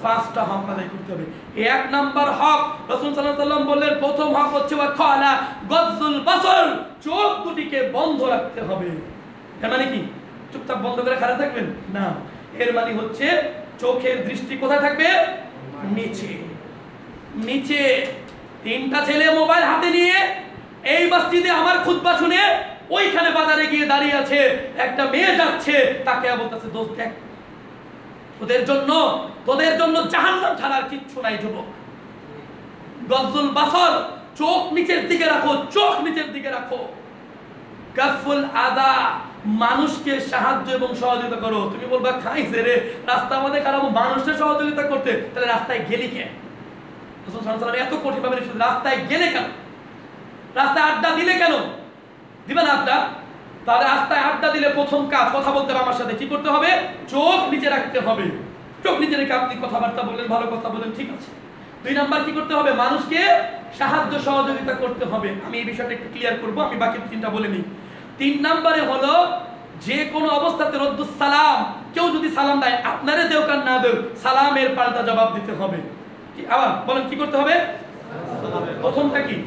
5টা হক আদায় করতে হবে। 1 নাম্বার হক, রাসূল সাল্লাল্লাহু আলাইহি সাল্লাম বললেন, প্রথম হক হচ্ছে ওয়া খালা গজ্জুল বাসর, চোখ দুটিকে বন্ধ রাখতে হবে। এর মানে কি চুপচাপ বন্ধ করে খাড়া থাকবেন না, এর মানে হচ্ছে চোখের দৃষ্টি কোথায় থাকবে? নিচে। নিচে। 3টা ছেলে মোবাইল হাতে নিয়ে এই মসজিদে আমার খুতবা শুনে ওইখানে বাজারে গিয়ে দাঁড়িয়ে আছে, একটা মেয়ে যাচ্ছে, তাকে বলতেছে, দোস্ত দেখ, তোদের জন্য জাহান্নাম ছাড়া আর কিচ্ছু নাই যুবক। গজ্জুল বাসর, চোখ নিচের দিকে রাখো, চোখ নিচের দিকে রাখো। কাফুল আদা, মানুষকে সাহায্য এবং সহযোগিতা করো। তুমি বলবা, খাইছে রে, রাস্তা আমাদের খারাপ, মানুষের সহযোগিতা করতে, তাহলে রাস্তায় গেলি কেন? রাসূল সাল্লাল্লাহু আলাইহি সাল্লাম এত কঠিন ভাবে লিখেছেন, রাস্তায় গেলে কেন? রাস্তায় আড্ডা দিলে কেন? দিবে না আড্ডা? তাহলে রাস্তায় আড্ডা দিলে প্রথম কাজ, কথা বলতে হবে আমার সাথে, কি করতে হবে? চোখ নিচে রাখতে হবে। চোখ নিচে রেখে আপনি কথাবার্তা বললেন, ভালো কথা বলেন, ঠিক আছে। 2 নাম্বার কি করতে হবে? মানুষকে সাহায্য সহযোগিতা করতে হবে। আমি এই বিষয়টা একটু ক্লিয়ার করব, আমি বাকি 3টা বলে নিই। 3 নম্বরে হলো, যে কোনো অবস্থাতে রদ্দুস সালাম, কেউ যদি সালাম দেয়, আপনারে দেও কার না দেও, সালামের পাল্টা জবাব দিতে হবে। কি আবার বলেন, কি করতে হবে? প্রথমটা কি?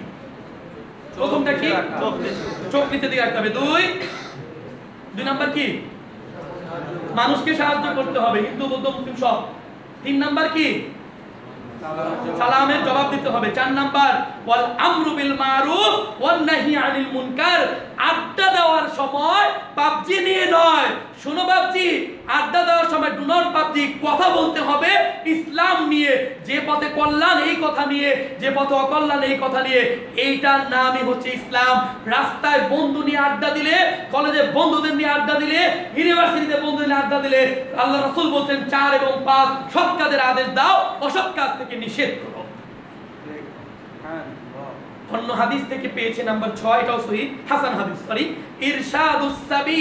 প্রথমটা কি? চোখ নিচের দিকে রাখতে হবে। দুই নাম্বার কি? মানুষকে সাহায্য করতে হবে, হিন্দু বৌদ্ধ মুসলিম সব। 3 নাম্বার কি? সালামের জবাব দিতে হবে। 4 নাম্বার ওয়াল আমরু বিল মারুফ ওয়ান নাহি আনিল মুনকার। আড্ডা দেওয়ার সময় পাবজি নিয়ে নয়, শোনো বাবজি, আড্ডা দেওয়ার সময় ডু নট পাবজি, কথা বলতে হবে ইসলাম নিয়ে, যে পথে কল্যাণ এই কথা নিয়ে, যে পথে অকল্যাণ এই কথা নিয়ে। এইটার নামই হচ্ছে ইসলাম। রাস্তায় বন্ধু নিয়ে আড্ডা দিলে, কলেজে বন্ধুদের নিয়ে আড্ডা দিলে, ইউনিভার্সিটিতে বন্ধুদের নিয়ে আড্ডা দিলে, আল্লাহ রাসূল বলছেন 4 এবং 5 সৎ কাজের আদেশ দাও, অসৎ কাজ থেকে নিষেধ করো। অন্য হাদিস থেকে পেয়েছে নাম্বার 6, এটাও সহিহ হাসান হাদিস, সরি, ইরশাদুস সাবি,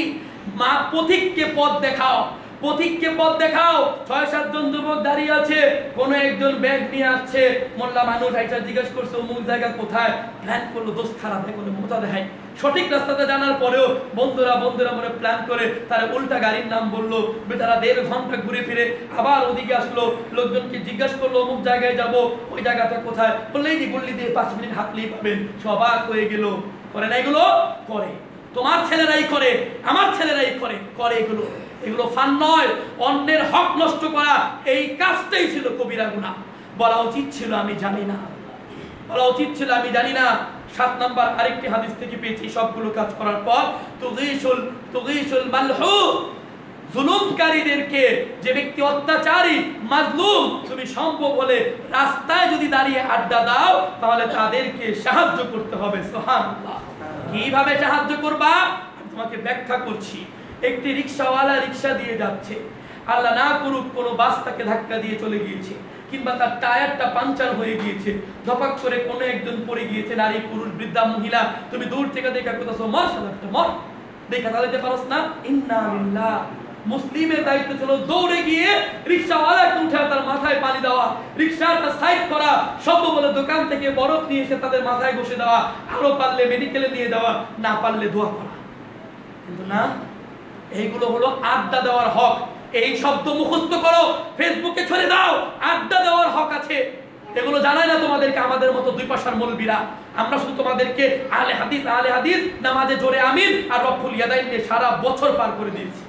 মা পথিককে পথ দেখাও, পথিককে পথ দেখাও। 6-7 জন যুবক দাঁড়িয়ে আছে, কোন একজন ব্যাগ নিয়ে আসছে, মোল্লা মানুষ আইসা জিজ্ঞেস করছে অমুক জায়গা কোথায়, প্ল্যান করলো দোস্ত খারাপ হয় করে মোতা দেখায়। সঠিক রাস্তাতে জানার পরেও বন্ধুরা মনে প্ল্যান করে তারা উল্টা গাড়ির নাম বললো। বেচারা 1.5 ঘন্টা ঘুরে ফিরে আবার ওদিকে আসলো, লোকজনকে জিজ্ঞেস করলো অমুক জায়গায় যাব, ওই জায়গাটা কোথায়, বললে এই যে গল্লি দিয়ে 5 মিনিট হাঁটলেই পাবেন। সবাক হয়ে গেল। করে না এগুলো? করে। তোমার ছেলেরাই করে, আমার ছেলেরাই করে এগুলো। এগুলো ফান নয়, অন্যের হক নষ্ট করা এই কাজটাই ছিল কবিরা গুনাহ। বলা উচিত ছিল আমি জানি না, বলা উচিত ছিল আমি জানি না। 7 নাম্বার আরেকটি হাদিস থেকে পেয়েছি, সবগুলো কাজ করার পর তুগীসুল মালহু, জুলুমকারীদেরকে, যে ব্যক্তি অত্যাচারী মাজলুম, তুমি সম্ভব হলে রাস্তায় যদি দাঁড়িয়ে আড্ডা দাও তাহলে তাদেরকে সাহায্য করতে হবে। সুবহানাল্লাহ। কিভাবে সাহায্য করবা আমি তোমাকে ব্যাখ্যা করছি। একটি রিকশাওয়ালা রিকশা দিয়ে যাচ্ছে, আল্লাহ না করুক কোনো বাস তাকে ধাক্কা দিয়ে চলে গিয়েছে, কিংবা তার টায়ারটা পাঞ্চার হয়ে গিয়েছে, ধপাক করে কোনো একজন পড়ে গিয়েছে, নারী পুরুষ বৃদ্ধা মহিলা, তুমি দূর থেকে দেখা করতেছো মর সালাতে মর, দেখা চালাতে পারোস না, ইন্না লিল্লাহ। মুসলিমের দায়িত্ব ছিল দৌড়ে গিয়ে রিকশাওয়ালাকে উঠে তার মাথায় পানি দেওয়া, রিকশাটা সাইড করা, সব বলে দোকান থেকে বরফ নিয়ে এসে তাদের মাথায় বসে দেওয়া, আরো পারলে মেডিকেলে নিয়ে যাওয়া, না পারলে দোয়া করা। কিন্তু না, এইগুলো হলো আড্ডা দেওয়ার হক। এই শব্দ মুখস্থ করো, ফেসবুকে ছড়ে দাও, আড্ডা দেওয়ার হক আছে। এগুলো জানায় না তোমাদেরকে আমাদের মতো 2 পয়সার মৌলবীরা। আমরা শুধু তোমাদেরকে আহলে হাদিস নামাজে জোরে আমিন আর রব্বুল ইয়াদাইন নিয়ে সারা বছর পার করে দিয়েছি।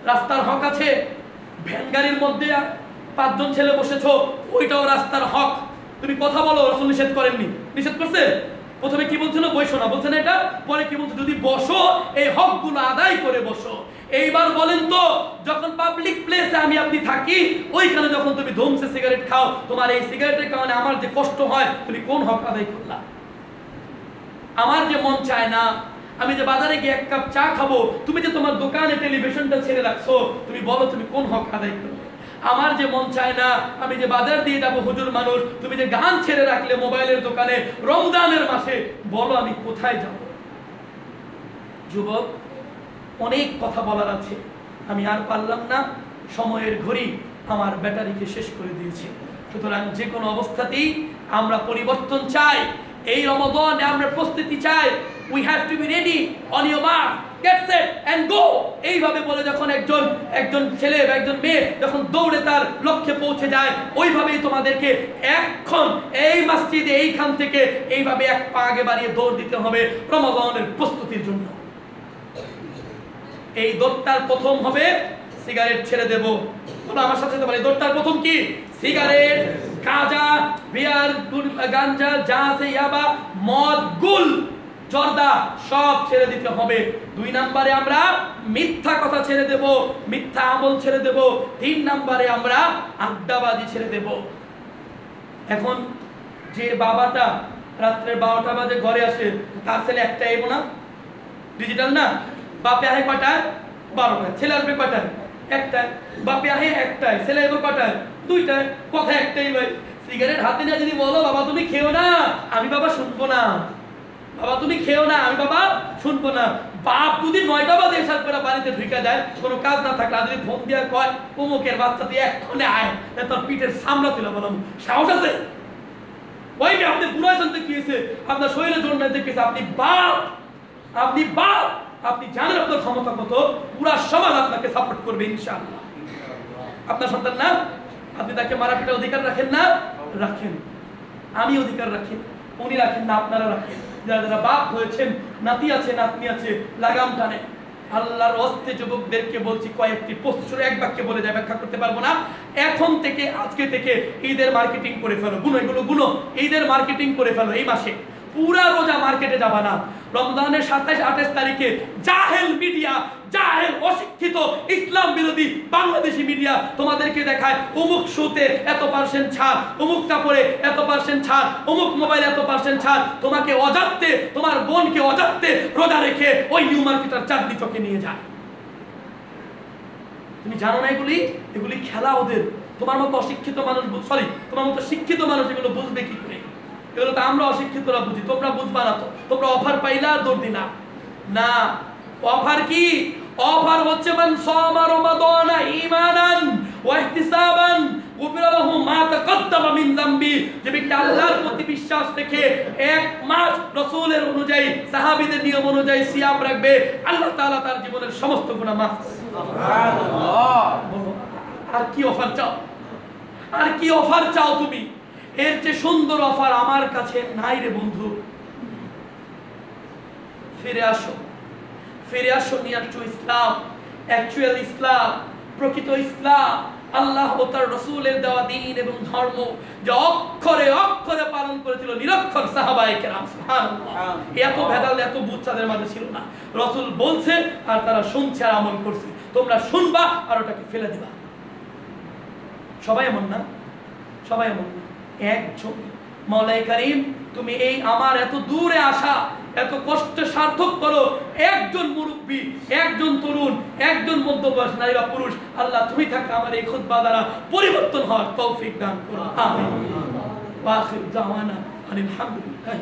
রাস্তার হক আছে। ভ্যান গাড়ির মধ্যে 5 জন ছেলে বসেছো, ওইটাও রাস্তার হক। তুমি কথা বলো, রাসূল নিষেধ করেননি? নিষেধ করছে? প্রথমে কি বলছিল? বসো না, বলছেন এটা। পরে কি বলছে? যদি বসো এই হকগুলো আদায় করে বসো। এইবার বলেন তো, যখন পাবলিক প্লেসে আমি আপনি থাকি, ওইখানে যখন তুমি ধুমসে সিগারেট খাও, তোমার এই সিগারেটের কারণে আমার যে কষ্ট হয়, তুমি কোন হক আদায় করলা? আমার যে মন চায় না আমি যে বাজারে গিয়ে 1 কাপ চা খাবো, তুমি যে তোমার দোকানে টেলিভিশনটা ছেড়ে রাখছো, তুমি বলো তুমি কোন হক আদায় করলে? আমার যে মন চায় না আমি যে বাজার দিয়ে যাবো হুজুর মানুষ, তুমি যে গান ছেড়ে রাখলে মোবাইলের দোকানে রমজানের মাসে, বলো আমি কোথায় যাব? যুবক, অনেক কথা বলার আছে, আমি আর পারলাম না, সময়ের ঘড়ি আমার ব্যাটারিকে শেষ করে দিয়েছে। সুতরাং যে কোনো অবস্থাতেই আমরা পরিবর্তন চাই। এই রমাদানে আমরা প্রস্তুতি চাই। We have to be ready on your mark, get set and go. এইভাবে বলে যখন একজন ছেলে বা একজন মেয়ে যখন দৌড়ে তার লক্ষ্যে পৌঁছে যায়, ওইভাবেই তোমাদেরকে এখন এই মসজিদে এইখান থেকে এইভাবে 1 পা আগে বাড়িয়ে দৌড় দিতে হবে রমাদানের প্রস্তুতির জন্য। এই দৌড়টার প্রথম হবে সিগারেট ছেড়ে দেব। তোমরা আমার সাথে বলে দৌড়টার প্রথম কি? সিগারেট, গাঁজা, বিয়ার, গাঞ্জা, যা আছে ইয়াবা, মদ, গুল, জর্দা সব ছেড়ে দিতে হবে। 2 নম্বরে আমরা মিথ্যা কথা ছেড়ে দেব, মিথ্যা আমল ছেড়ে দেব। 3 নম্বরে আমরা আড্ডাবাজি ছেড়ে দেব। এখন যে বাবাটা রাত্রে 12টা বাজে ঘরে আসে, তার ছেলে একটাই এবো না, ডিজিটাল না, বাপে আহে কয়টায়? 12টায়। ছেলে আসবে কয়টায়? একটায়। বাপে আহে একটায়, ছেলে আসবে কয়টায়? 2টায়। কথা একটাই ভাই। সিগারেট হাতে নিয়ে যদি বলো বাবা তুমি খেও না, আমি বাবা শুনবো না, বাবা তুমি খেও না, আমি বাবা শুনবো না। বাপ যদি 9টা বাজে এসে করে বাড়িতে ঢুকে যায়, কোনো কাজ না থাকলে যদি ফোন দিয়ে কয় অমুকের বাচ্চা তুই এক্ষণে আয়, তোর পিঠের সামলা তুলে বললাম, সাহস আছে? ওই আপনি বুড়াই শুনতে কি হয়েছে, আপনার শরীরে জোর নাই দেখেছে, আপনি বাপ, আপনি বাপ, আপনি জানেন আপনার ক্ষমতা কত, পুরা সমাজ আপনাকে সাপোর্ট করবে ইনশাআল্লাহ। আপনার সন্তান না, আপনি তাকে মারা পিটার অধিকার রাখেন না? রাখেন। আমি অধিকার রাখি, উনি রাখেন না, আপনারা রাখেন। যারা যারা বাপ হয়েছেন, নাতি আছে নাতনি আছে, লাগাম টানে। আল্লাহর হস্তে যুবকদেরকে বলছি, কয়েকটি প্রশ্ন এক বাক্যে বলে যায়, ব্যাখ্যা করতে পারবো না। এখন থেকে, আজকে থেকে ঈদের মার্কেটিং করে ফেলো, গুনো এগুলো গুনো, ঈদের মার্কেটিং করে ফেলো। এই মাসে পুরা রোজা মার্কেটে যাবা না। রমজানের 27-28 তারিখে জাহেল মিডিয়া, জাহেল অশিক্ষিত ইসলাম বিরোধী বাংলাদেশি মিডিয়া তোমাদেরকে দেখায় অমুক শোতে এত % ছাড়, অমুক কাপড়ে এত % ছাড়, অমুক মোবাইলে এত % ছাড়। তোমাকে অজান্তে, তোমার বোনকে অজান্তে রোজা রেখে ওই নিউ মার্কেটার চাঁদনি চকে নিয়ে যায়। তুমি জানো না এগুলি? এগুলি খেলা ওদের। তোমার মতো অশিক্ষিত মানুষ, সরি তোমার মতো শিক্ষিত মানুষ এগুলো বুঝবে কি করে? এগুলো তো আমরা অশিক্ষিতরা বুঝি, তোমরা বুঝবা না। তো তোমরা অফার পাইলা আর দৌড় দিনা না। অফার কি? অফার হচ্ছে মান সামা রমাদানা ঈমানান ওয়া ইহতিসাবান গুফিরা লাহু মা তাকাদ্দামা মিন যামবি। যে ব্যক্তি আল্লাহর প্রতি বিশ্বাস রেখে এক মাস রাসূলের অনুযায়ী, সাহাবীদের নিয়ম অনুযায়ী সিয়াম রাখবে, আল্লাহ তাআলা তার জীবনের সমস্ত গুনাহ মাফ করবে। সুবহানাল্লাহ। আর কি অফার চাও? আর কি অফার চাও তুমি? এর চেয়ে সুন্দর অফার আমার কাছে নাই রে বন্ধু। ফিরে আসো, ফিরে আসো নিয়ার টু ইসলাম, অ্যাকচুয়াল ইসলাম, প্রকৃত ইসলাম, আল্লাহ ও তার রাসূলের দেওয়া দ্বীন এবং ধর্ম, যা অক্ষরে অক্ষরে পালন করেছিল নিরক্ষর সাহাবায়ে কেরাম। সুবহানাল্লাহ। এত ভেদাল, এত বুঝ তাদের মাঝে ছিল না। রাসূল বলছে আর তারা শুনছে আর আমল করছে। তোমরা শুনবা আর ওটাকে ফেলে দিবা। সবাই এমন না, সবাই এমন না। একজন মাওলাই কারীম, তুমি এই আমার এত দূরে আসা, এত কষ্ট সার্থক করো। একজন মুরব্বী, একজন তরুণ, একজন মধ্যবয়স নারী বা পুরুষ, আল্লাহ তুমি থাকা আমার এই খুতবা দ্বারা পরিবর্তন হওয়ার তৌফিক দান করো। আমিন। ওয়া আখির দাওয়ানা আলহামদুলিল্লাহ।